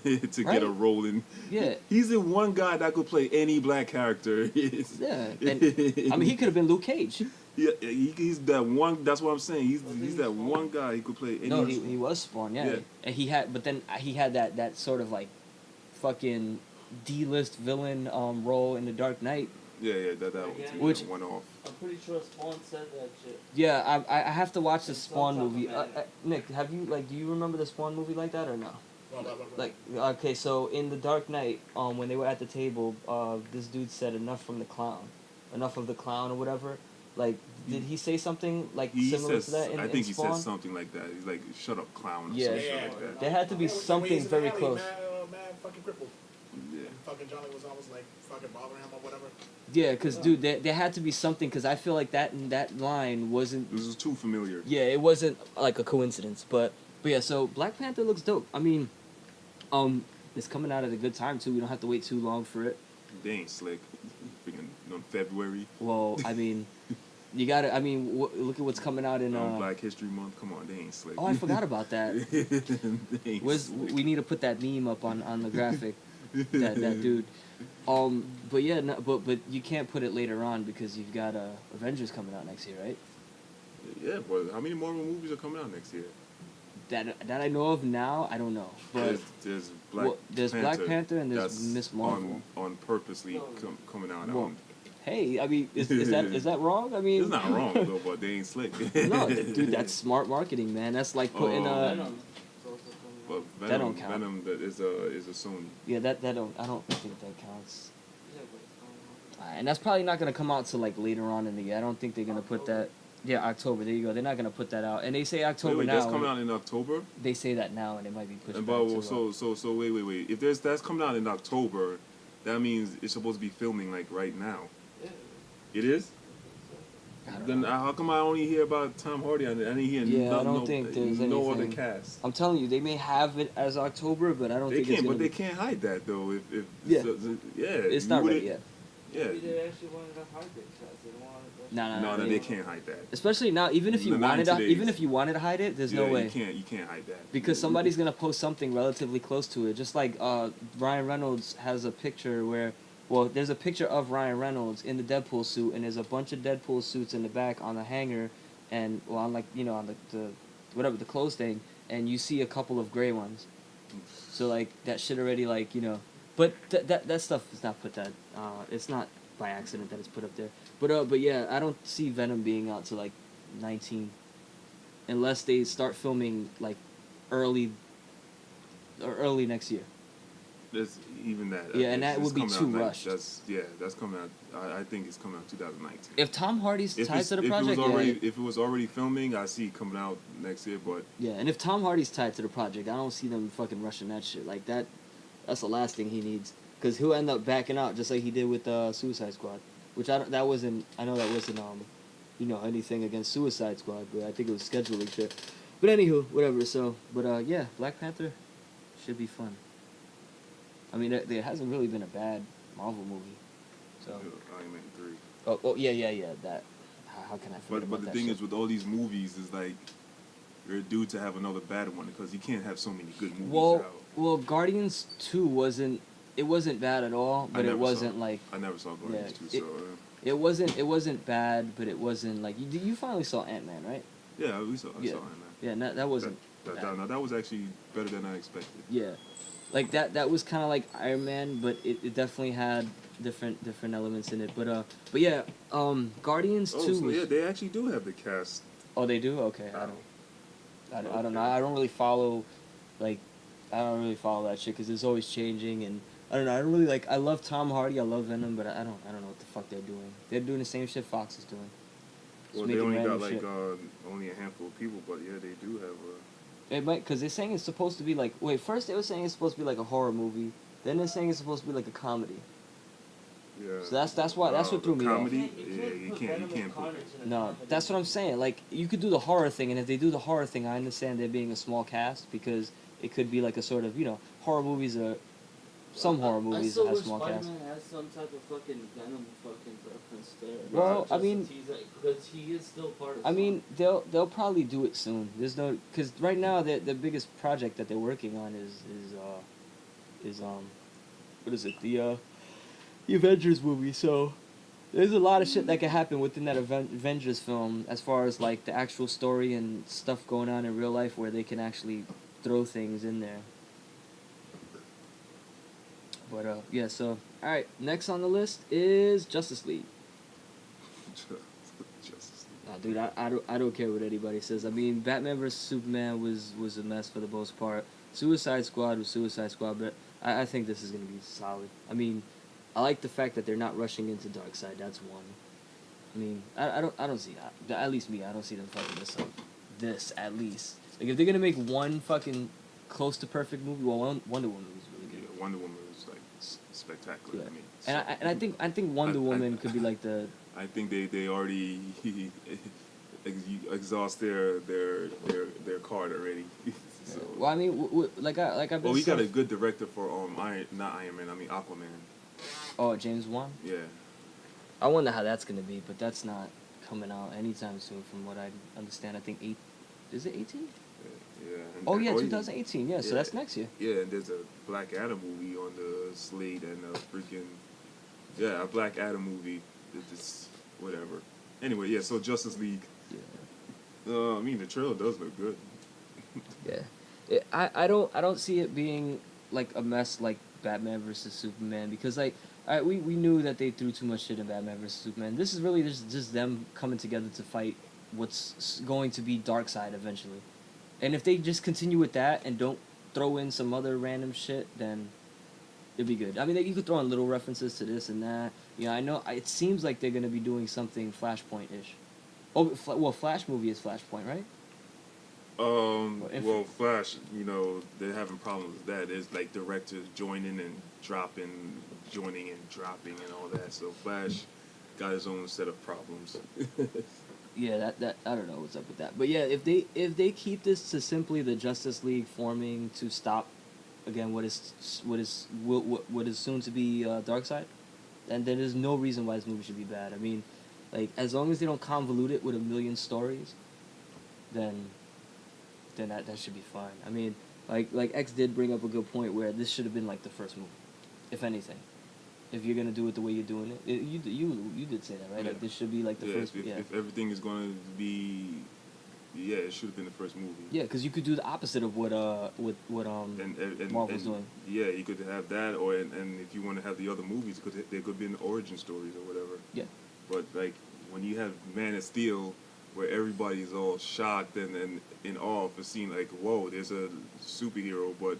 Right? get a role in. Yeah. He's the one guy that could play any black character. Yeah, and I mean, he could have been Luke Cage. Yeah, he's that one. That's what I'm saying. He's that one guy he could play any. No, he was Spawn, yeah. Yeah. And he had that sort of like fucking D-list villain role in The Dark Knight. Yeah, that one. Yeah. Too, Which- that one off. I'm pretty sure Spawn said that shit. Yeah, I have to watch the It's Spawn on top of movie. it. Nick, have you do you remember the Spawn movie like that or no? Blah, blah, blah, blah. Like, okay, so in The Dark Knight, when they were at the table, this dude said enough of the clown or whatever. Like, did he say something like He similar says, to that in I think he Spawn? said something like that. He's like, "Shut up, clown." Or Yeah. some shit like that. There had to be Yeah, when something he's in the very alley, close. Mad fucking crippled. Yeah. And fucking Johnny was almost like fucking bothering him or whatever. Yeah, because dude, there had to be something. Because I feel like that line wasn't. This is too familiar. Yeah, it wasn't like a coincidence. But yeah, so Black Panther looks dope. I mean, it's coming out at a good time too. We don't have to wait too long for it. They ain't slick. Freaking on February. Well, I mean, you gotta. I mean, look at what's coming out in. Black History Month. Come on, they ain't slick. Oh, I forgot about that. They ain't slick. We need to put that meme up on the graphic. that dude. But yeah, no, but you can't put it later on because you've got Avengers coming out next year, right? Yeah, but how many Marvel movies are coming out next year? That I know of now, I don't know. But There's Black Panther and there's that's Miss Marvel. on purposely coming out. Well, hey, I mean, is that wrong? I mean, It's not wrong though, but they ain't slick. No, dude, that's smart marketing, man. That's like putting Venom is also coming But out. Venom, That don't count. Venom that is a Sony. yeah, that don't I don't think that counts. Yeah, but it's coming out. And that's probably not gonna come out till like later on in the year. I don't think they're gonna put that. Yeah, October. There you go. They're not gonna put that out, and they say October Wait, now. that's coming out in October. They say that now, and it might be pushed And back to, so wait. If that's coming out in October, that means it's supposed to be filming like right now. Yeah. It is. I don't Then know. how come I only hear about Tom Hardy? I didn't hear Yeah, I don't think there's no other anything. cast. I'm telling you, they may have it as October, but I don't They think it's can't, gonna but they be. can't hide that though. If Yeah. yeah, It's you not ready wouldn't- yet. Yeah. Maybe they actually wanted to hide their shots. They don't want to. No, No, they can't hide that. Especially now, even if you Not in wanted to, today's- even if you wanted to hide it, there's no way. You can't hide that. Because somebody's gonna post something relatively close to it. Just like Ryan Reynolds has a picture where, well, there's a picture of Ryan Reynolds in the Deadpool suit, and there's a bunch of Deadpool suits in the back on the hanger, and well, on like on the whatever the clothes thing, and you see a couple of gray ones. So like that shit already but that stuff is not put that. It's not by accident that it's put up there. But yeah, I don't see Venom being out to like 19, unless they start filming like early next year. There's even that. Yeah, and that would be too rushed. That's coming out. I think it's coming out 2019. If Tom Hardy's tied to the project, if it was already filming, I see it coming out next year. But yeah, and if Tom Hardy's tied to the project, I don't see them fucking rushing that shit like that. That's the last thing he needs, because he'll end up backing out just like he did with Suicide Squad, which I know that wasn't anything against Suicide Squad, but I think it was scheduling shit. But anywho, whatever. So, yeah, Black Panther should be fun. I mean, there hasn't really been a bad Marvel movie. So. Iron Man 3. Oh yeah. That. How can I forget about But the that thing shit? is, with all these movies, is like you're due to have another bad one, because you can't have so many good movies out. Well, Guardians 2 wasn't bad at all, but it wasn't like. I never saw Guardians 2, so. It wasn't bad, but it wasn't like you finally saw Ant-Man, right? Yeah, I saw Ant-Man. Yeah, that wasn't. That was actually better than I expected. Yeah, like that was kind of like Iron Man, but it definitely had different elements in it. But yeah, Guardians 2. So yeah, they actually do have the cast. Oh, they do? Okay, I don't know. I don't really follow, that shit because it's always changing, and I don't know. I don't really I love Tom Hardy. I love Venom, but I don't know what the fuck they're doing. They're doing the same shit Fox is doing. Well, they only got only a handful of people, but yeah, they do have It might, because they're saying it's supposed to be first they were saying it's supposed to be like a horror movie, then they're saying it's supposed to be like a comedy. Yeah. So that's what threw me off. Comedy? You can't put it. No, that's what I'm saying. Like, you could do the horror thing, and if they do the horror thing, I understand there being a small cast, because it could be like a sort of, horror movies are, some horror movies that have small cast. Spider-Man has some type of fucking Venom fucking reference there. Well, Just I mean, because he is still part of. I mean, they'll probably do it soon. There's no, because right now the biggest project that they're working on is what is it, the Avengers movie. So there's a lot of shit that can happen within that Avengers film, as far as like the actual story and stuff going on in real life, where they can actually throw things in there. But yeah, so alright, next on the list is Justice League. Justice League. Nah, dude, I don't care what anybody says. I mean, Batman vs Superman was a mess for the most part. Suicide Squad was Suicide Squad, but I think this is gonna be solid. I mean, I like the fact that they're not rushing into Darkseid. That's one. I mean, I don't see that. At least me, I don't see them fucking this up. This at least. Like, if they're gonna make one fucking close to perfect movie, well, Wonder Woman was really good. Yeah, Wonder Woman was like spectacular. Yeah. I mean, I think Wonder Woman could be like the. I think they already exhaust their card already. So. Well, I mean, like I've been. Well, we got a good director for not Iron Man. I mean Aquaman. Oh, James Wan. Yeah. I wonder how that's gonna be, but that's not coming out anytime soon, from what I understand. I think is it 18? Yeah. Oh yeah, 2018. Yeah, so that's next year. Yeah, and there's a Black Adam movie on the slate, and a Black Adam movie. It's whatever. Anyway, yeah. So Justice League. Yeah. I mean, the trailer does look good. Yeah. I don't see it being like a mess like Batman versus Superman, because like we knew that they threw too much shit in Batman versus Superman. This is really just them coming together to fight what's going to be Darkseid eventually. And if they just continue with that and don't throw in some other random shit, then it'd be good. I mean, you could throw in little references to this and that. Yeah, I know. It seems like they're gonna be doing something Flashpoint-ish. Oh, well, Flash movie is Flashpoint, right? Well, Flash, they're having problems with that. There's like directors joining and dropping, joining and dropping and all that. So Flash got his own set of problems. Yeah, that I don't know what's up with that. But yeah, if they keep this to simply the Justice League forming to stop, again, what is soon to be Darkseid, and there is no reason why this movie should be bad. I mean, like as long as they don't convolute it with a million stories, then that should be fine. I mean, like X did bring up a good point where this should have been like the first movie, if anything. If you're gonna do it the way you're doing it, you did say that, right? Yeah. Like this should be like the first. If everything is going to be, it should have been the first movie. Yeah, because you could do the opposite of what Marvel's doing. Yeah, you could have that, and if you want to have the other movies, they could be in the origin stories or whatever. Yeah. But like when you have Man of Steel, where everybody's all shocked and in awe for seeing like, whoa, there's a superhero, but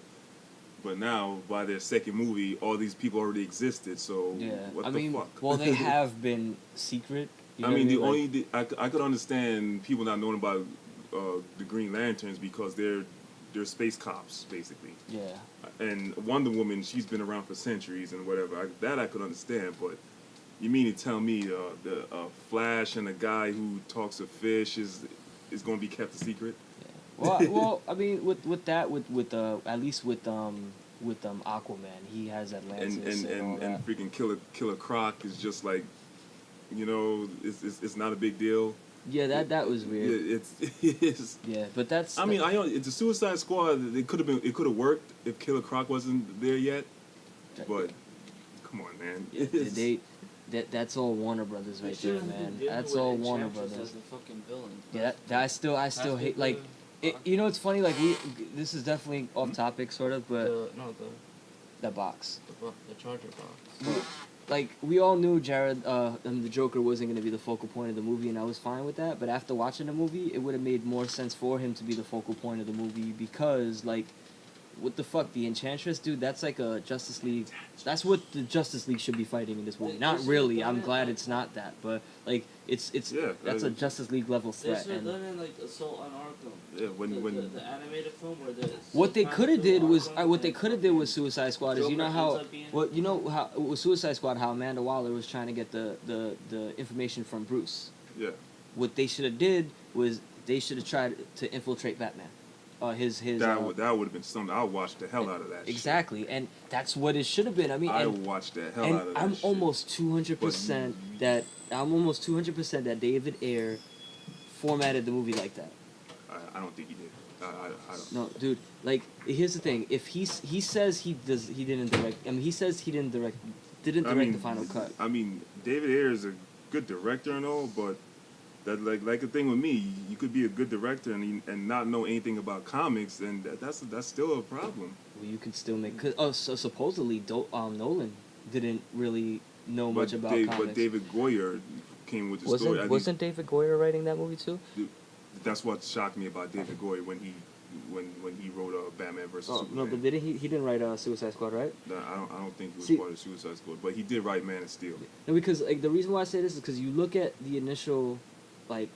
now by their second movie, all these people already existed. So what the fuck? Well, they have been secret. You know I mean, what I mean? I could understand people not knowing about the Green Lanterns because they're space cops basically. Yeah. And Wonder Woman, she's been around for centuries and whatever. That I could understand, but you mean to tell me the Flash and a guy who talks to fish is going to be kept a secret? Well, I mean, with at least with Aquaman, he has Atlantis and freaking Killer Croc is just like, it's not a big deal. Yeah, that was weird. Yeah, it's yeah, but that's. I mean, it's a Suicide Squad. It could have worked if Killer Croc wasn't there yet, but come on, man. That's all Warner Brothers right there, man. That's all Warner Brothers. As the fucking villain. Yeah, I still hate like. It's funny. Like this is definitely off topic, sort of, but that box. The charger box. Like we all knew Jared, the Joker wasn't gonna be the focal point of the movie, and I was fine with that. But after watching the movie, it would have made more sense for him to be the focal point of the movie because, like, what the fuck, the Enchantress, dude? That's like a Justice League. That's what the Justice League should be fighting in this movie. Not really. I'm glad it's not that, but like it's that's a Justice League level threat. They should have done it like Assault on Arkham. Yeah, when the animated film where the what they could have did was Suicide Squad is how with Suicide Squad how Amanda Waller was trying to get the information from Bruce. Yeah. What they should have did was they should have tried to infiltrate Batman. That would have been something. I watched the hell out of that. Exactly, shit. and that's what it should have been. I mean, I watched the hell out of that. I'm shit. almost 200% that David Ayer formatted the movie like that. I don't think he did. I don't. No, dude. Like, here's the thing. If he says he didn't direct. I mean, he says he didn't direct the final cut. I mean, David Ayer is a good director and all, but that like the thing with me, you could be a good director and not know anything about comics, and that's still a problem. Well, you can still make. So supposedly, Nolan didn't really know much about comics. But David Goyer came with the story. Wasn't David Goyer writing that movie too? That's what shocked me about David Goyer when he wrote Batman vs Superman. No, but he didn't write Suicide Squad, right? No, I don't think he was part of Suicide Squad, but he did write Man of Steel. No, because like the reason why I say this is because you look at the initial, like,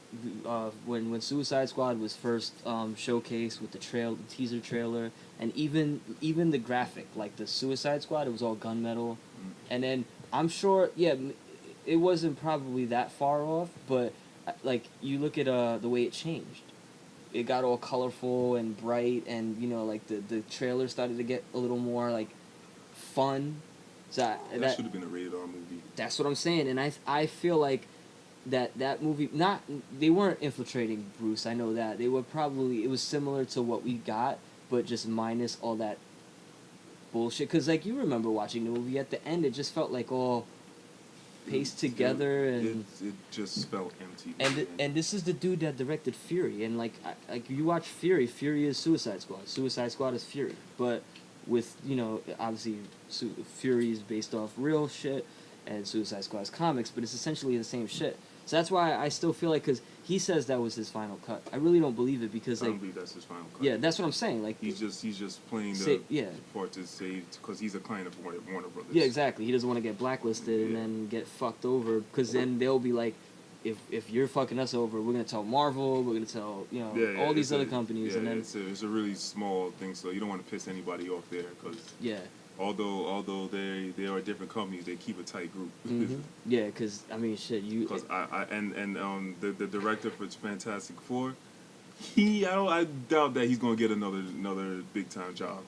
when Suicide Squad was first showcased with the teaser trailer, and even the graphic, like the Suicide Squad, it was all gunmetal, and then I'm sure, it wasn't probably that far off, but like you look at the way it changed. It got all colorful and bright, and like the trailer started to get a little more like fun. So that should have been a rated R movie. That's what I'm saying, and I feel like that movie, they weren't infiltrating Bruce. I know that it was similar to what we got, but just minus all that bullshit. Cause like you remember watching the movie, at the end it just felt like all paced together, and it just felt empty. And this is the dude that directed Fury, and like you watch Fury is Suicide Squad. Suicide Squad is Fury, but with obviously Fury is based off real shit, and Suicide Squad is comics, but it's essentially the same shit. So that's why I still feel like, because he says that was his final cut. I really don't believe it, because I don't believe that's his final cut. Yeah, that's what I'm saying. Like he's just playing part to save, because he's a client of Warner Brothers. Yeah, exactly. He doesn't want to get blacklisted and then get fucked over, because then they'll be like, if you're fucking us over, we're gonna tell Marvel, we're gonna tell all these other companies, and then it's a really small thing, so you don't want to piss anybody off there, because although they are different companies, they keep a tight group. Mm-hmm. Yeah, because I mean, shit, you. Because the director for Fantastic Four, I doubt that he's gonna get another big time job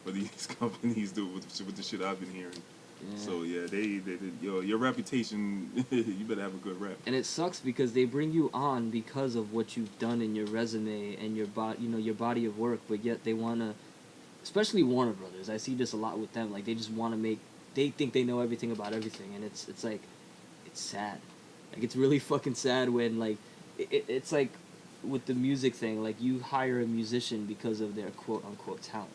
for these companies with the shit I've been hearing. Yeah. So yeah, they your reputation, you better have a good rep. And it sucks because they bring you on because of what you've done in your resume and your your body of work, but yet they wanna, especially Warner Brothers. I see this a lot with them. Like they just want to make. They think they know everything about everything, and it's like, it's sad. Like it's really fucking sad when like, it's like, with the music thing. Like you hire a musician because of their quote unquote talent,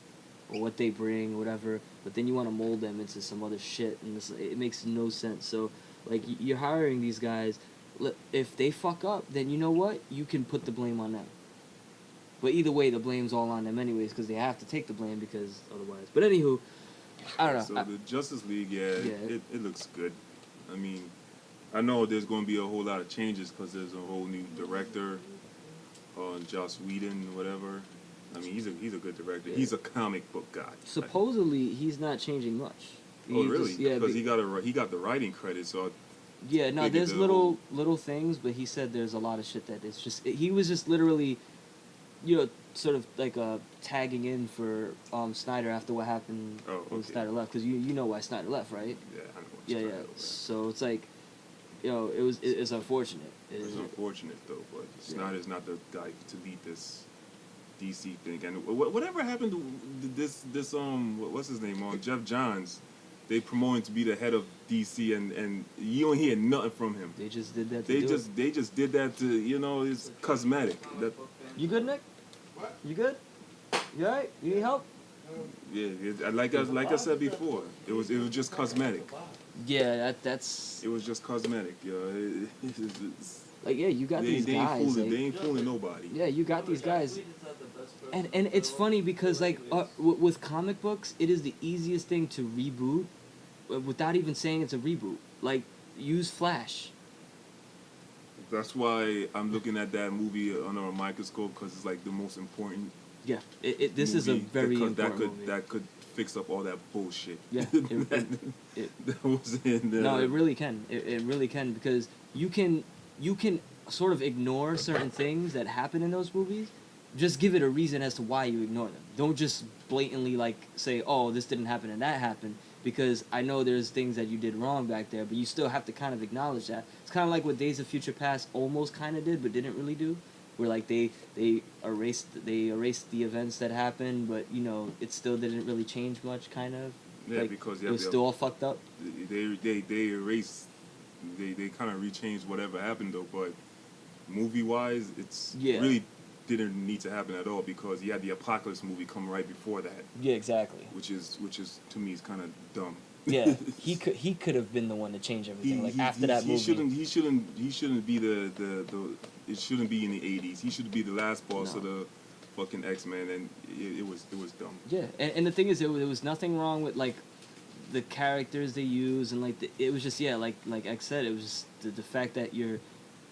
or what they bring, whatever. But then you want to mold them into some other shit, and it makes no sense. So like you're hiring these guys. If they fuck up, then you know what? You can put the blame on them. But either way, the blame's all on them anyways, because they have to take the blame because otherwise. But anywho, I don't know. So the Justice League, Yeah. it looks good. I mean, I know there's going to be a whole lot of changes because there's a whole new director, Joss Whedon, whatever. I mean, he's a good director. Yeah. He's a comic book guy. Supposedly, he's not changing much. Oh, really? Just, yeah, Because he got the writing credit, so yeah. No, figured there's the little things, but he said there's a lot of shit that it's just. He was just literally, sort of like tagging in for Snyder after what happened when okay. Snyder left, because you know why Snyder left, right? yeah, I know. Yeah, yeah. So it's like, it's unfortunate. It's unfortunate though, but Snyder's not the guy to lead this DC thing. And whatever happened to this what's his name, Jeff Johns? They promoted to be the head of DC, and you don't hear nothing from him. They just did that. They just did that to it's cosmetic. That You good, Nick? What? You good? You alright? You need help? like I said before, it was just cosmetic. Yeah, that's It was just cosmetic. It's, like, yeah, you got these they guys. ain't fooling, Like, they ain't fooling nobody. yeah, you got these guys. Whedon's not the best person And to it's go funny with. because like with comic books, it is the easiest thing to reboot without even saying it's a reboot. Like use Flash. That's why I'm looking at that movie under a microscope because it's like the most important. Yeah, this is a movie very that important could movie. that could fix up all that bullshit. Yeah, that was in there. No, it really can. It really can, because you can sort of ignore certain things that happen in those movies. Just give it a reason as to why you ignore them. Don't just blatantly like say, "Oh, this didn't happen and that happened," because I know there's things that you did wrong back there, but you still have to kind of acknowledge that. It's kind of like what Days of Future Past almost kind of did, but didn't really do. Where like they erased the events that happened, but it still didn't really change much. Kind of. Yeah, Like, because it was still all fucked up. they erased, they kind of rechanged whatever happened though, but movie wise, it's really didn't need to happen at all because you had the Apocalypse movie come right before that, Yeah, exactly. which is to me is kind of dumb. Yeah, he could have been the one to change everything. After that movie, he shouldn't be the it shouldn't be in the 80s. He should be the last boss of the fucking X-Men, and it was dumb. Yeah, and the thing is, there was nothing wrong with like the characters they use, and like it was just like X said, it was just the fact that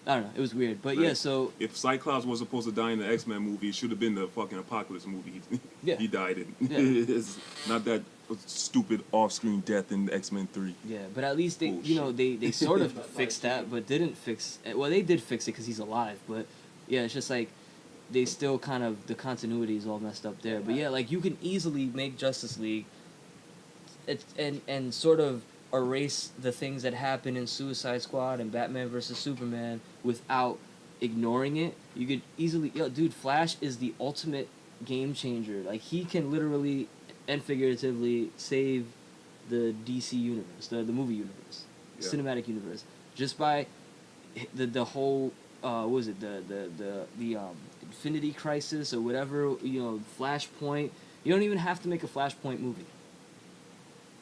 I don't know, it was weird, but Like, yeah. So if Cyclops was supposed to die in the X-Men movie, it should have been the fucking Apocalypse movie. Yeah. He died in. Yeah. It's not that stupid off-screen death in X-Men 3. yeah, but at least they Bullshit. they sort of fixed that, but didn't fix. Well, they did fix it because he's alive, but yeah, it's just like they still kind of the continuity is all messed up there. But yeah, like you can easily make Justice League, and sort of erase the things that happen in Suicide Squad and Batman versus Superman without ignoring it. You could easily, dude, Flash is the ultimate game changer. Like he can literally and figuratively save the DC universe, the movie universe, Yeah. cinematic universe, just by the whole what was it, the Infinity Crisis or whatever, Flashpoint. You don't even have to make a Flashpoint movie.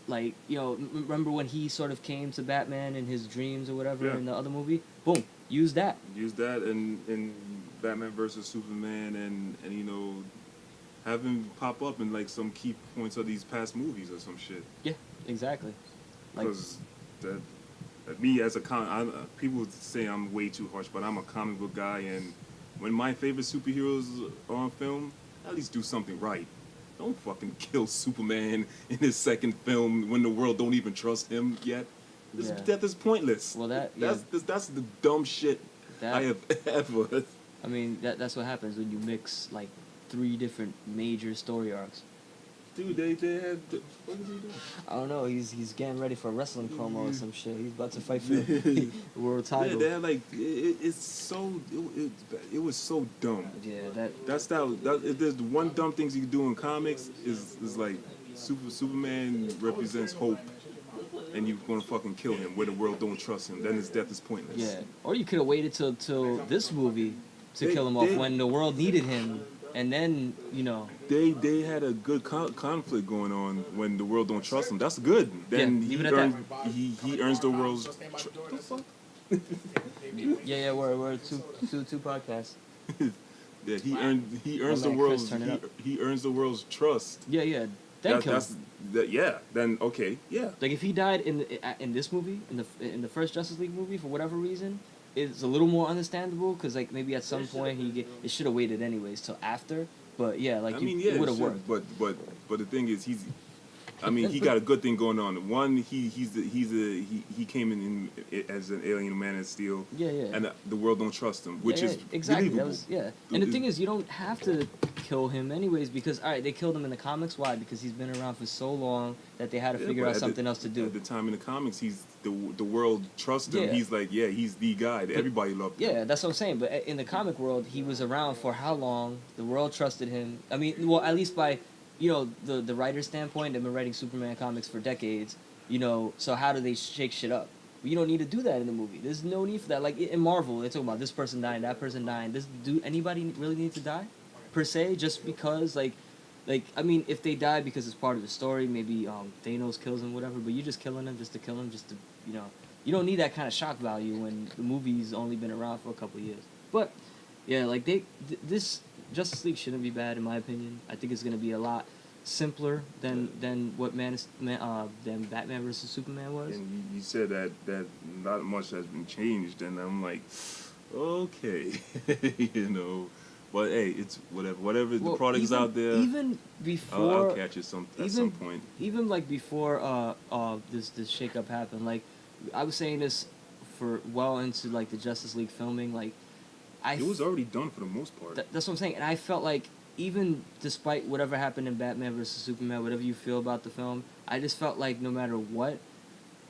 Like, remember when he sort of came to Batman in his dreams or whatever in the other movie? Boom, use that. Use that in Batman versus Superman, and have him pop up in like some key points of these past movies or some shit. Yeah, exactly. Like, Because me as a people say I'm way too harsh, but I'm a comic book guy, and when my favorite superheroes are on film, at least do something right. Don't fucking kill Superman in his second film when the world don't even trust him yet. His death is pointless. Well, that's the dumb shit I have ever. I mean, that's what happens when you mix like 3 different major story arcs. Dude, they had. What is he doing? I don't know. He's getting ready for a wrestling promo or some shit. He's about to fight for the world Yeah, title. they had like it's so it was so dumb. Yeah, that. That's if there's one dumb things you can do in comics is like Superman represents hope, and you're gonna fucking kill him where the world don't trust him. Then his death is pointless. Yeah, or you could have waited till this movie to They- kill him off they- when the world needed him, and then They had a good conflict going on when the world don't trust him. That's good. Then Yeah, he leave it at he earns the world's. yeah, we're two podcasts. Yeah, he earns Oh, the man, world's Chris, turn it up. he earns the world's trust. Yeah, then kill him. Yeah. Then okay, yeah. Like if he died in this movie, in the first Justice League movie, for whatever reason, it's a little more understandable because like maybe at some point it should have waited anyways till after. But yeah, like it would have worked. But the thing is, he got a good thing going on. One, he came in as an alien Man of Steel. Yeah. And the world don't trust him, which is exactly. believable. And the thing is, you don't have to kill him anyways because all right, they killed him in the comics. Why? Because he's been around for so long that they had to figure out something else to do. At the time in the comics, he's the world trusts him. Yeah. He's like, he's the guy. Everybody loved him. Yeah, that's what I'm saying. But in the comic world, he was around for how long? The world trusted him. I mean, well, at least by, the writer's standpoint, they've been writing Superman comics for decades. So how do they shake shit up? You don't need to do that in the movie. There's no need for that. Like in Marvel, they talk about this person dying, that person dying. Do anybody really need to die, per se? Just because, like, I mean, if they die because it's part of the story, maybe Thanos kills him, whatever. But you're just killing him just to kill him, just to, you don't need that kind of shock value when the movie's only been around for a couple of years. But yeah, like this Justice League shouldn't be bad in my opinion. I think it's gonna be a lot simpler than what than Batman versus Superman was. And you said that not much has been changed, and I'm like, okay, But hey, it's whatever the product's out there. Even before I'll catch it at some point. Even like before this shakeup happened, like I was saying this for well into like the Justice League filming, like It was already done for the most part. That's what I'm saying, and I felt like even despite whatever happened in Batman versus Superman, whatever you feel about the film, I just felt like no matter what,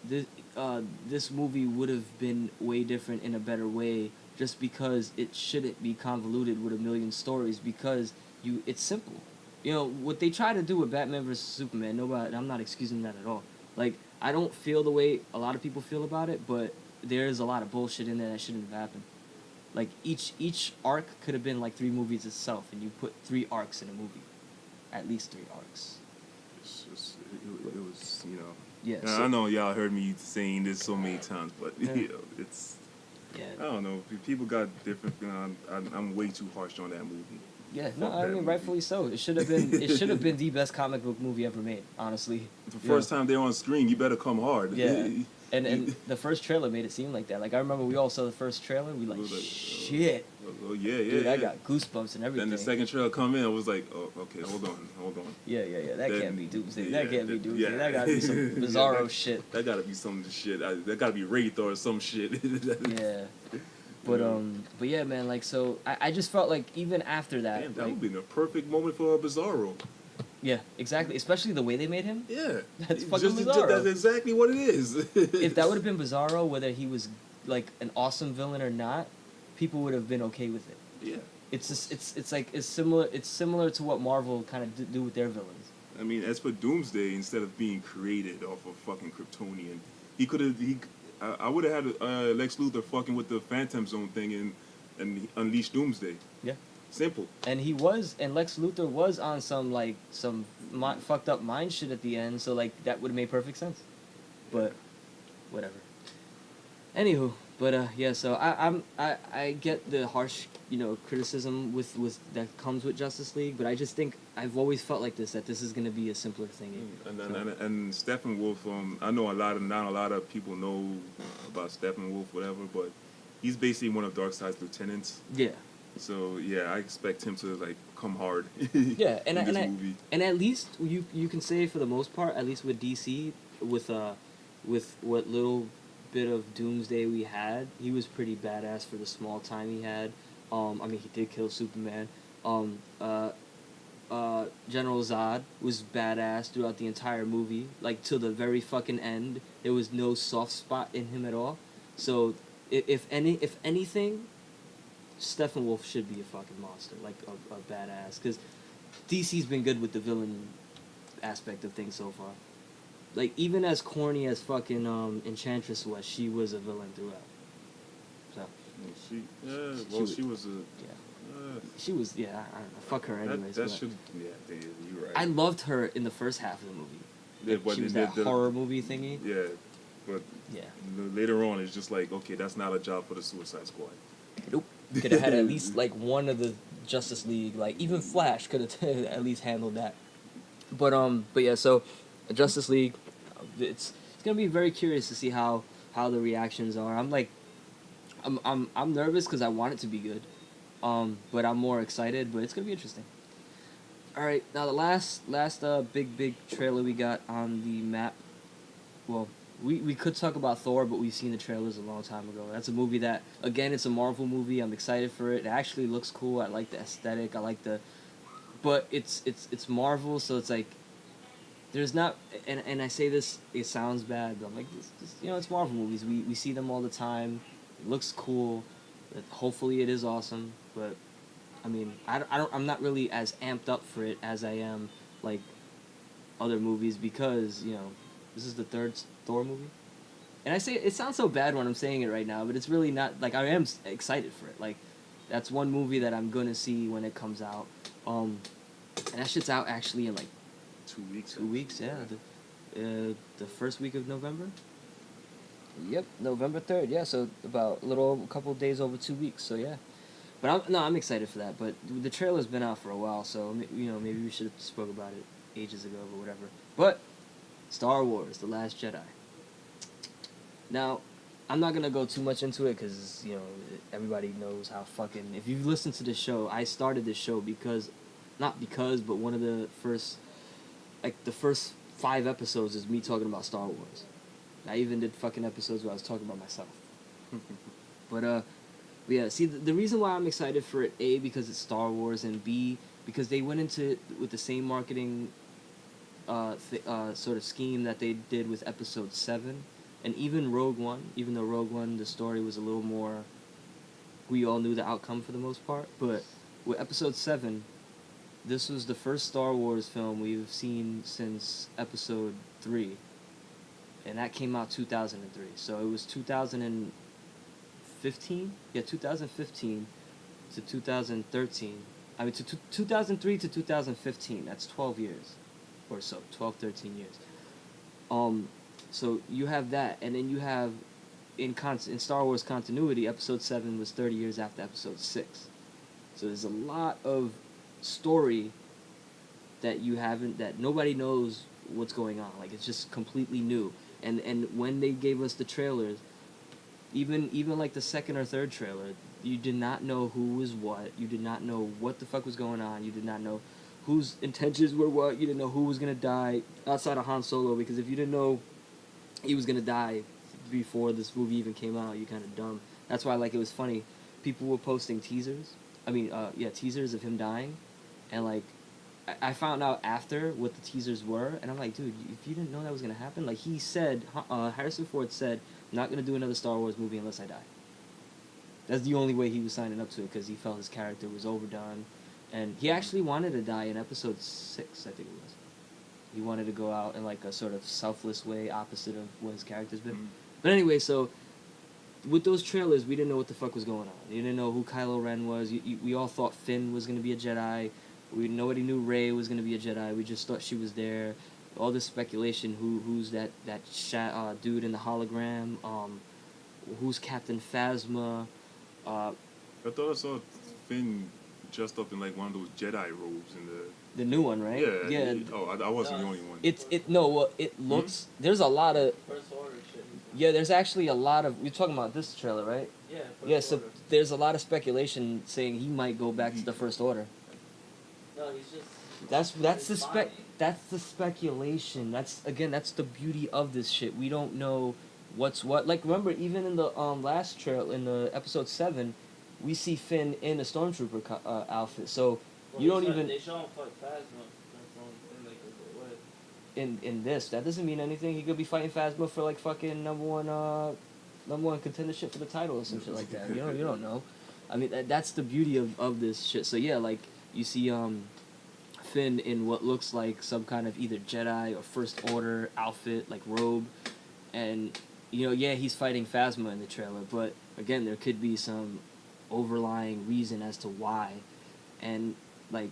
this movie would have been way different in a better way, just because it shouldn't be convoluted with a million stories, because it's simple. What they try to do with Batman versus Superman, I'm not excusing that at all. Like, I don't feel the way a lot of people feel about it, but there's a lot of bullshit in there that shouldn't have happened. Like, each arc could have been like 3 movies itself, and you put 3 arcs in a movie. At least 3 arcs. It's just, it was, Yeah. And I know y'all heard me saying this so many times, but it's. Yeah. I don't know. People got different. I'm way too harsh on that movie. Yeah, Fuck no, I that mean movie. rightfully so. It should have been. It should have been the best comic book movie ever made. Honestly. The first time they're on screen, you better come hard. Yeah. And the first trailer made it seem like that. Like I remember we all saw the first trailer. We like shit. Oh yeah, Dude, yeah. I got goosebumps and everything. Then the second trailer come in, I was like, oh, okay, hold on. Yeah. That Then- can't be Doomsday. yeah, That can't be that- Doomsday. yeah. That gotta be some Yeah, bizarro shit. That gotta be some shit. That gotta be Wraith or some shit. Yeah. But yeah, man. Like so, I just felt like even after that, Damn, that like, would be the perfect moment for a Bizarro. yeah, exactly. Especially the way they made him. Yeah, That's fucking Bizarro. That's exactly what it is. If that would have been Bizarro, whether he was like an awesome villain or not, people would have been okay with it. Yeah. It's just it's similar to what Marvel kind of do with their villains. I mean, as for Doomsday, instead of being created off of fucking Kryptonian, I would have had Lex Luthor fucking with the Phantom Zone thing and unleash Doomsday. Yeah. Simple. And Lex Luthor was on some fucked up mind shit at the end, so like that would have made perfect sense. But whatever. Anywho, but yeah, so I get the harsh criticism with that comes with Justice League, but I just think I've always felt like that this is gonna be a simpler thing. And Steppenwolf, I know not a lot of people know about Steppenwolf, whatever, but he's basically one of Darkseid's lieutenants. Yeah. So yeah, I expect him to like come hard. Yeah, and in this movie. and at least you can say for the most part, at least with DC, with what little bit of Doomsday we had, he was pretty badass for the small time he had. I mean, he did kill Superman. General Zod was badass throughout the entire movie, like till the very fucking end. There was no soft spot in him at all. So if anything, Steppenwolf should be a fucking monster, like a badass. Because DC's been good with the villain aspect of things so far. Like even as corny as fucking Enchantress was, she was a villain throughout. So she was a. yeah. She was, I don't know, fuck her anyways. That but should, you're right. I loved her in the first half of the movie. Yeah, Like, she was that horror movie thingy. Yeah, but Yeah. later on, it's just like, okay, that's not a job for the Suicide Squad. Nope. Could have had at least like one of the Justice League, like even Flash could have at least handled that. But yeah, so Justice League, it's gonna be very curious to see how the reactions are. I'm nervous because I want it to be good. But I'm more excited, but it's gonna be interesting. Alright, now the last big trailer we got on the map. Well, we could talk about Thor, but we've seen the trailers a long time ago. That's a movie that, again, it's a Marvel movie. I'm excited for it. It actually looks cool. I like the aesthetic. I like but it's Marvel, so it's like there's not, and I say this, it sounds bad, but I'm like, this, it's Marvel movies. We see them all the time. It looks cool. Hopefully it is awesome, but I mean, I'm not really as amped up for it as I am like other movies because this is the third Thor movie, and I say it sounds so bad when I'm saying it right now, but it's really not. Like I am excited for it. Like that's one movie that I'm gonna see when it comes out. And that shit's out actually in like 2 weeks. 2 weeks, yeah. The first week of November. Yep, November 3rd. Yeah, so about a couple days over 2 weeks. So yeah, but I'm excited for that. But the trailer's been out for a while, so maybe we should have spoke about it ages ago or whatever. But Star Wars: The Last Jedi. Now, I'm not gonna go too much into it because everybody knows how fucking. If you've listened to this show, I started this show but one of the first 5 episodes is me talking about Star Wars. I even did fucking episodes where I was talking about myself. But yeah, see, the reason why I'm excited for it, A, because it's Star Wars, and B, because they went into it with the same marketing sort of scheme that they did with Episode 7, and even Rogue One, even though Rogue One, the story was a little more, we all knew the outcome for the most part, but with Episode 7, this was the first Star Wars film we've seen since Episode 3. And that came out 2003. So it was 2015? Yeah, 2015 to 2013. I mean, to 2003 to 2015. That's 12 years or so. 12, 13 years. So you have that. And then you have, in Star Wars continuity, Episode 7 was 30 years after Episode 6. So there's a lot of story that that nobody knows what's going on. Like, it's just completely new. And when they gave us the trailers, even like the second or third trailer, you did not know who was what. You did not know what the fuck was going on. You did not know whose intentions were what. You didn't know who was gonna die outside of Han Solo, because if you didn't know he was gonna die before this movie even came out, you're kind of dumb. That's why, like, it was funny. People were posting teasers. Teasers of him dying, and like, I found out after what the teasers were, and I'm like, dude, if you didn't know that was gonna happen, like he said, Harrison Ford said, I'm not gonna do another Star Wars movie unless I die. That's the only way he was signing up to it, because he felt his character was overdone, and he actually wanted to die in Episode 6, I think it was. He wanted to go out in like a sort of selfless way, opposite of what his character's been. Mm-hmm. But anyway, so with those trailers, we didn't know what the fuck was going on. You didn't know who Kylo Ren was. We all thought Finn was gonna be a Jedi. Nobody knew Rey was gonna be a Jedi. We just thought she was there. All this speculation. Who's that dude in the hologram? Who's Captain Phasma? I thought I saw Finn dressed up in like one of those Jedi robes in the new one, right? Yeah. I wasn't the only one. It looks. There's a lot of. First order shit. Yeah, there's actually a lot of. We're talking about this trailer, right? Yeah. So there's a lot of speculation saying he might go back to the First Order. No, he's just. That's the speculation. That's the beauty of this shit. We don't know what's what. Like, remember, even in the last trailer, in the Episode 7, we see Finn in a stormtrooper outfit. So You don't even They show him fight Phasma. That's the only thing they could go with. in this. That doesn't mean anything. He could be fighting Phasma for like fucking number one contendership for the title or some shit like that. You don't know. I mean that's the beauty of this shit. So yeah, like you see Finn in what looks like some kind of either Jedi or First Order outfit, like robe, and yeah, he's fighting Phasma in the trailer, but again, there could be some overlying reason as to why, and like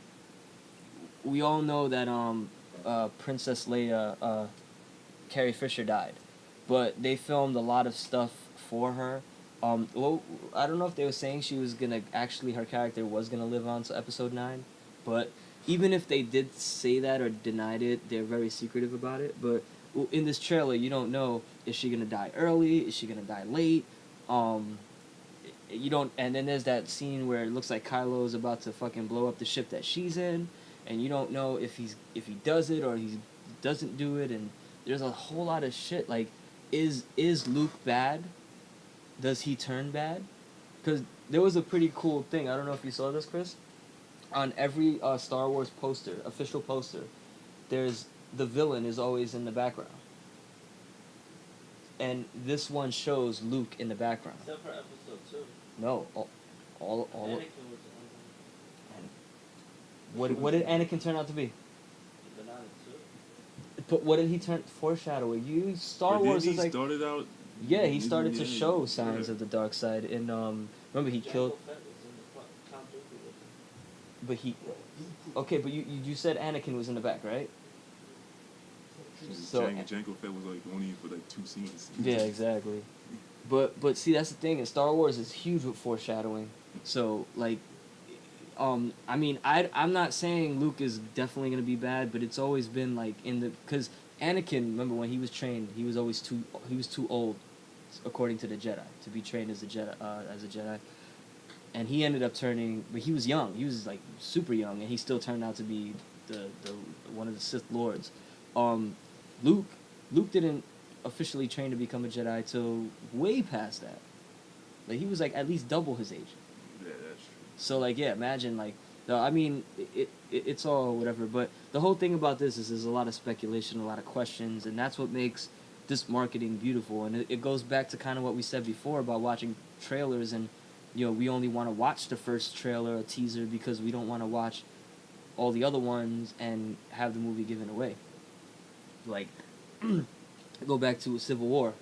we all know that Princess Leia, Carrie Fisher died, but they filmed a lot of stuff for her. Well, I don't know if they were saying she was gonna actually her character was gonna live on to Episode 9, but even if they did say that or denied it, they're very secretive about it. But in this trailer, you don't know, is she gonna die early? Is she gonna die late? You don't, and then there's that scene where it looks like Kylo is about to fucking blow up the ship that she's in, and you don't know if he does it or he doesn't do it, and there's a whole lot of shit. Like, is Luke bad? Does he turn bad? Because there was a pretty cool thing. I don't know if you saw this, Chris. On every Star Wars poster, official poster, there's the villain is always in the background. And this one shows Luke in the background. Except for Episode 2. No, all. Anakin was What did Anakin turn out to be? the Banana 2. But what did he turn? Foreshadowing. Star But Wars didn't is like. started out. Yeah, he started to Yeah, show signs yeah. of the dark side. And remember he Jango killed. Fett was in the Count Dooku with him. But he. Okay, but you said Anakin was in the back, right? So Jango Fett was like only for like 2 scenes. yeah, exactly. But see, that's the thing. In Star Wars is huge with foreshadowing. So like, I mean, I'm not saying Luke is definitely gonna be bad, but it's always been like because Anakin, remember when he was trained, he was too old, according to the Jedi, to be trained as a Jedi, and he ended up turning, but he was young. He was like super young, and he still turned out to be the one of the Sith Lords. Luke didn't officially train to become a Jedi till way past that. Like he was like at least double his age. Yeah, that's true. So like yeah, imagine like I mean it's all whatever, but the whole thing about this is there's a lot of speculation, a lot of questions, and that's what makes this marketing beautiful. And it goes back to kind of what we said before about watching trailers, and we only want to watch the first trailer or teaser because we don't want to watch all the other ones and have the movie given away. Like go back to Civil War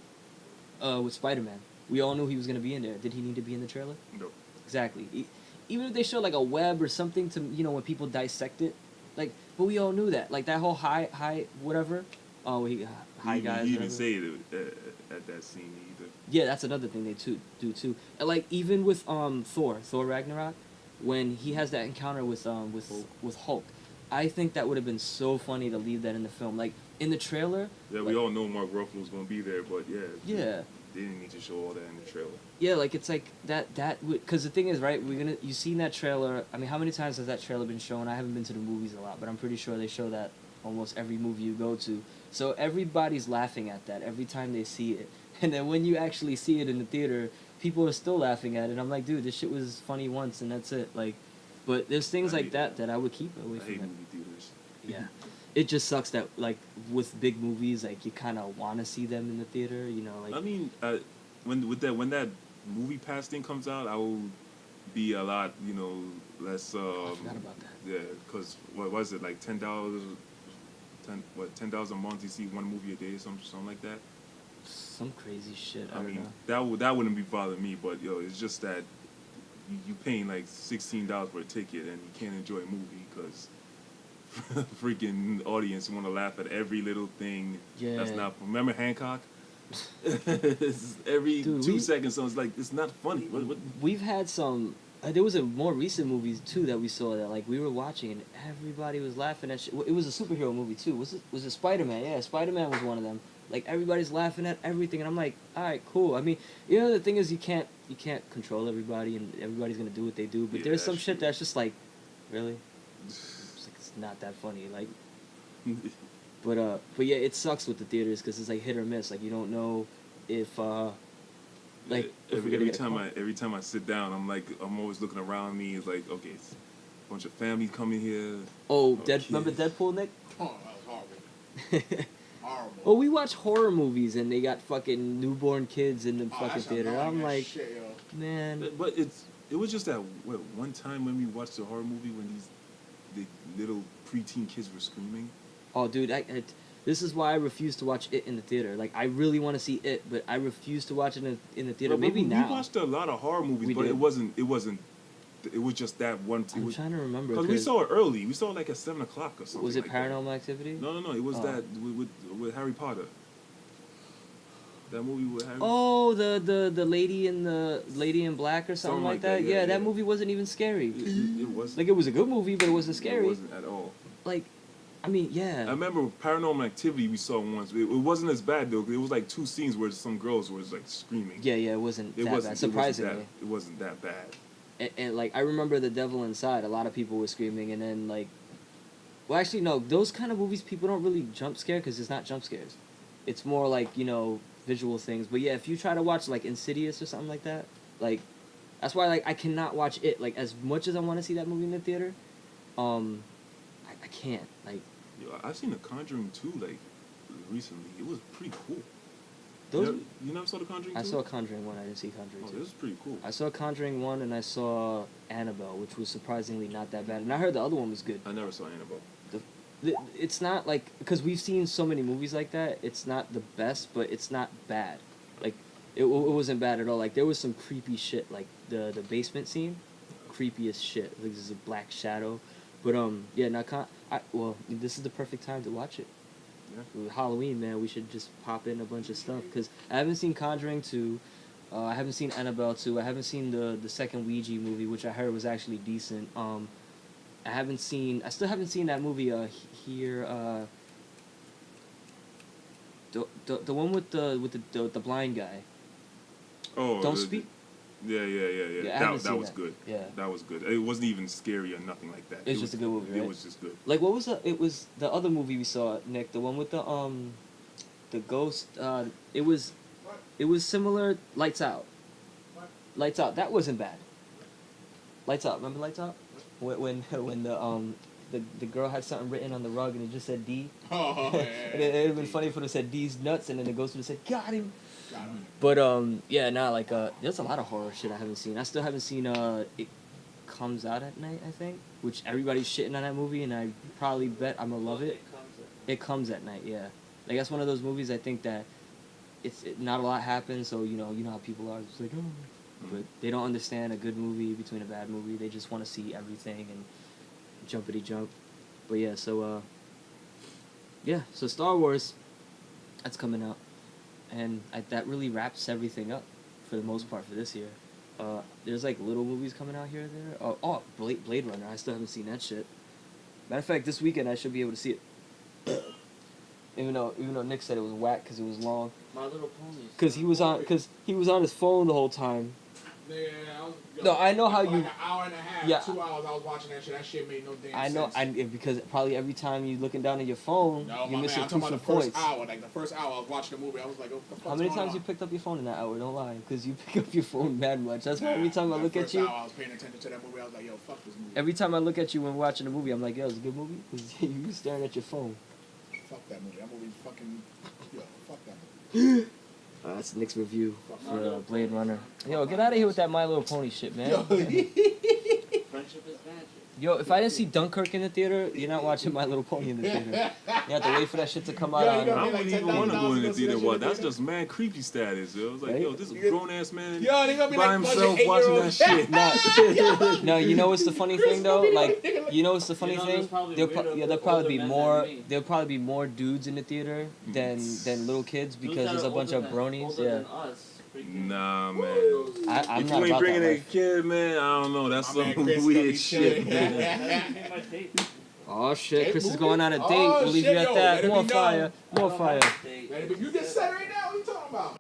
with Spider-Man. We all knew he was going to be in there. Did he need to be in the trailer? No. Exactly. Even if they show like a web or something to when people dissect it, like, but we all knew that. Like that whole high whatever. High guys. He whatever. didn't say it at that scene either. Yeah, that's another thing they do too. And like even with Thor Ragnarok, when he has that encounter with Hulk, I think that would have been so funny to leave that in the film. Like in the trailer. Yeah, we all know Mark Ruffalo was gonna be there, but yeah. Yeah. They didn't need to show all that in the trailer. Yeah, like it's like that because the thing is, right, you seen that trailer. I mean, how many times has that trailer been shown? I haven't been to the movies a lot, but I'm pretty sure they show that almost every movie you go to. So everybody's laughing at that every time they see it. And then when you actually see it in the theater, people are still laughing at it. I'm like, dude, this shit was funny once and that's it. Like, but there's things like that I would keep away I from hate it. movie theaters. Yeah. It just sucks that like with big movies, like you kind of want to see them in the theater, like. I mean, when that movie pass thing comes out, I will be a lot, less. I forgot about that. Yeah, because what was it like $10? $10 a month? You see one movie a day, something like that. Some crazy shit. I I don't mean, know. that wouldn't be bothering me, but it's just that you paying like $16 for a ticket and you can't enjoy a movie because freaking audience want to laugh at every little thing. Yeah. That's not. Remember Hancock? Every Dude, 2 seconds, so it's like it's not funny. What? We've had some. There was a more recent movie too that we saw that like we were watching and everybody was laughing at shit. It was a superhero movie too. Was it Spider-Man? Yeah, Spider-Man was one of them. Like everybody's laughing at everything, and I'm like, all right, cool. I mean, the thing is, you can't control everybody, and everybody's gonna do what they do. But Yeah, there's some that's shit true. that's just like, really, it's not that funny. Like, but yeah, it sucks with the theaters because it's like hit or miss. Like you don't know if like if we're gonna every get time I sit down, I'm always looking around me. It's like, okay, bunch of family coming here. Oh, kids. remember Deadpool, Nick? Oh, that was horrible. Horrible. Well, we watch horror movies and they got fucking newborn kids in the Oh, fucking that's theater. annoying I'm as like, shit, yo. man. But it was just that one time when we watched a horror movie when the little preteen kids were screaming. Oh, dude, this is why I refuse to watch it in the theater. Like, I really want to see it, but I refuse to watch it in the theater. But Maybe now. We watched a lot of horror movies, We but did. it wasn't. It was just that one. I'm trying to remember. Because we saw it early. We saw it like at 7 o'clock or something. Was it like Paranormal Activity? That. No. It was Oh. that with Harry Potter. That movie with Harry. Oh, the lady in black or something like that. Yeah, that movie wasn't even scary. It was. Like, it was a good movie, but it wasn't scary. It wasn't at all. Like, I mean, yeah. I remember Paranormal Activity we saw once. It wasn't as bad though. It was like 2 scenes where some girls were like screaming. Yeah, it wasn't that bad. Surprisingly. It wasn't that bad. And like, I remember The Devil Inside. A lot of people were screaming, and then like, well, actually no, those kind of movies people don't really jump scare because it's not jump scares. It's more like, visual things. But yeah, if you try to watch like Insidious or something like that, like, that's why like I cannot watch it. Like, as much as I want to see that movie in the theater, I can't. Like, Yo, I've seen The Conjuring 2 like recently. It was pretty cool. those. You never saw The Conjuring 2? I saw Conjuring 1. I didn't see Conjuring 2. It was pretty cool. I saw Conjuring 1 and I saw Annabelle, which was surprisingly not that bad. And I heard the other one was good. I never saw Annabelle. It's not like, because we've seen so many movies like that, it's not the best, but it's not bad. Like, it wasn't bad at all. Like, there was some creepy shit, like the basement scene, creepy as shit. Like, there's a black shadow. But, yeah, this is the perfect time to watch it. Yeah. With Halloween, man, we should just pop in a bunch of stuff, because I haven't seen Conjuring 2, I haven't seen Annabelle 2, I haven't seen the second Ouija movie, which I heard was actually decent. I still haven't seen that movie, the one with the blind guy. Oh. Don't Speak? Yeah. I haven't That seen was that. good. Yeah. That was good. It wasn't even scary or nothing like that. It's just a good movie, right? It was just good. Like, what was it was the other movie we saw, Nick, the one with the ghost, it was similar, Lights Out. Lights Out, that wasn't bad. Lights Out, remember Lights Out? When the girl had something written on the rug and it just said D. Oh, yeah. And it would have been funny if it said D's nuts, and then the ghost would have said, got him. Got him. But there's a lot of horror shit I haven't seen. I still haven't seen It Comes Out at Night, I think, which everybody's shitting on that movie, and I probably bet I'm gonna love it. It Comes at Night, yeah. Like, that's one of those movies I think that not a lot happens, so you know how people are. It's like, oh. But they don't understand a good movie between a bad movie. They just want to see everything and jumpity jump. But yeah, so Star Wars, that's coming out, and that really wraps everything up for the most part for this year. There's like little movies coming out here and there. Blade Runner. I still haven't seen that shit. Matter of fact, this weekend I should be able to see it. Even though Nick said it was whack because it was long. My Little Pony. Because he was on his phone the whole time. Nigga, No, I know how for you. like an hour and a half, Yeah. 2 hours, I was watching that shit. That shit made no damn I know, sense. because probably every time you're looking down at your phone, No, you're my missing man, I'm talking crucial about the first points. hour. Like, the first hour I was watching the movie, I was like, what the fuck's How many going times on? you picked up your phone in that hour? Don't lie, because you pick up your phone mad much. That's why every time I look at First you, hour, I was paying attention to that movie. I was like, yo, fuck this movie. every time I look at you when we're watching a movie, I'm like, yo, it's a good movie? Because you staring at your phone. Fuck that movie. That movie fucking... Yo, fuck that movie. That's Nick's review for Blade Runner. Yo, get out of here with that My Little Pony shit, man. Friendship is magic. Yo, if I didn't see Dunkirk in the theater, you're not watching My Little Pony in the theater. You have to wait for that shit to come out Yo, on. you gotta I pay like wouldn't even want to go in the $10,000 theater. to see What? that That's shit. just mad creepy status. Yo. It was like, Right? yo, this grown ass man Yo, they gonna be by like a bunch of himself watching that 8-year-olds. shit. No, you know what's the funny thing though? Like, you know what's the funny You know, thing? there's probably There'll weirdo probably be older men more. than me. There'll probably be more dudes in the theater than little kids Dudes because that there's a are bunch of older bronies. than Yeah, than us, freaking- Nah, man. I'm If not you ain't about bringing that a life. kid, man, I don't know. That's My man some Chris gonna be weird shit, chilling. man. Give me my tape. Oh shit, Hey, Chris is movie? going on a date. Oh, We'll leave shit, you at yo, that. let it More be fire, known. more I don't fire. have a date. Man, but you just said it right now. What are you talking about?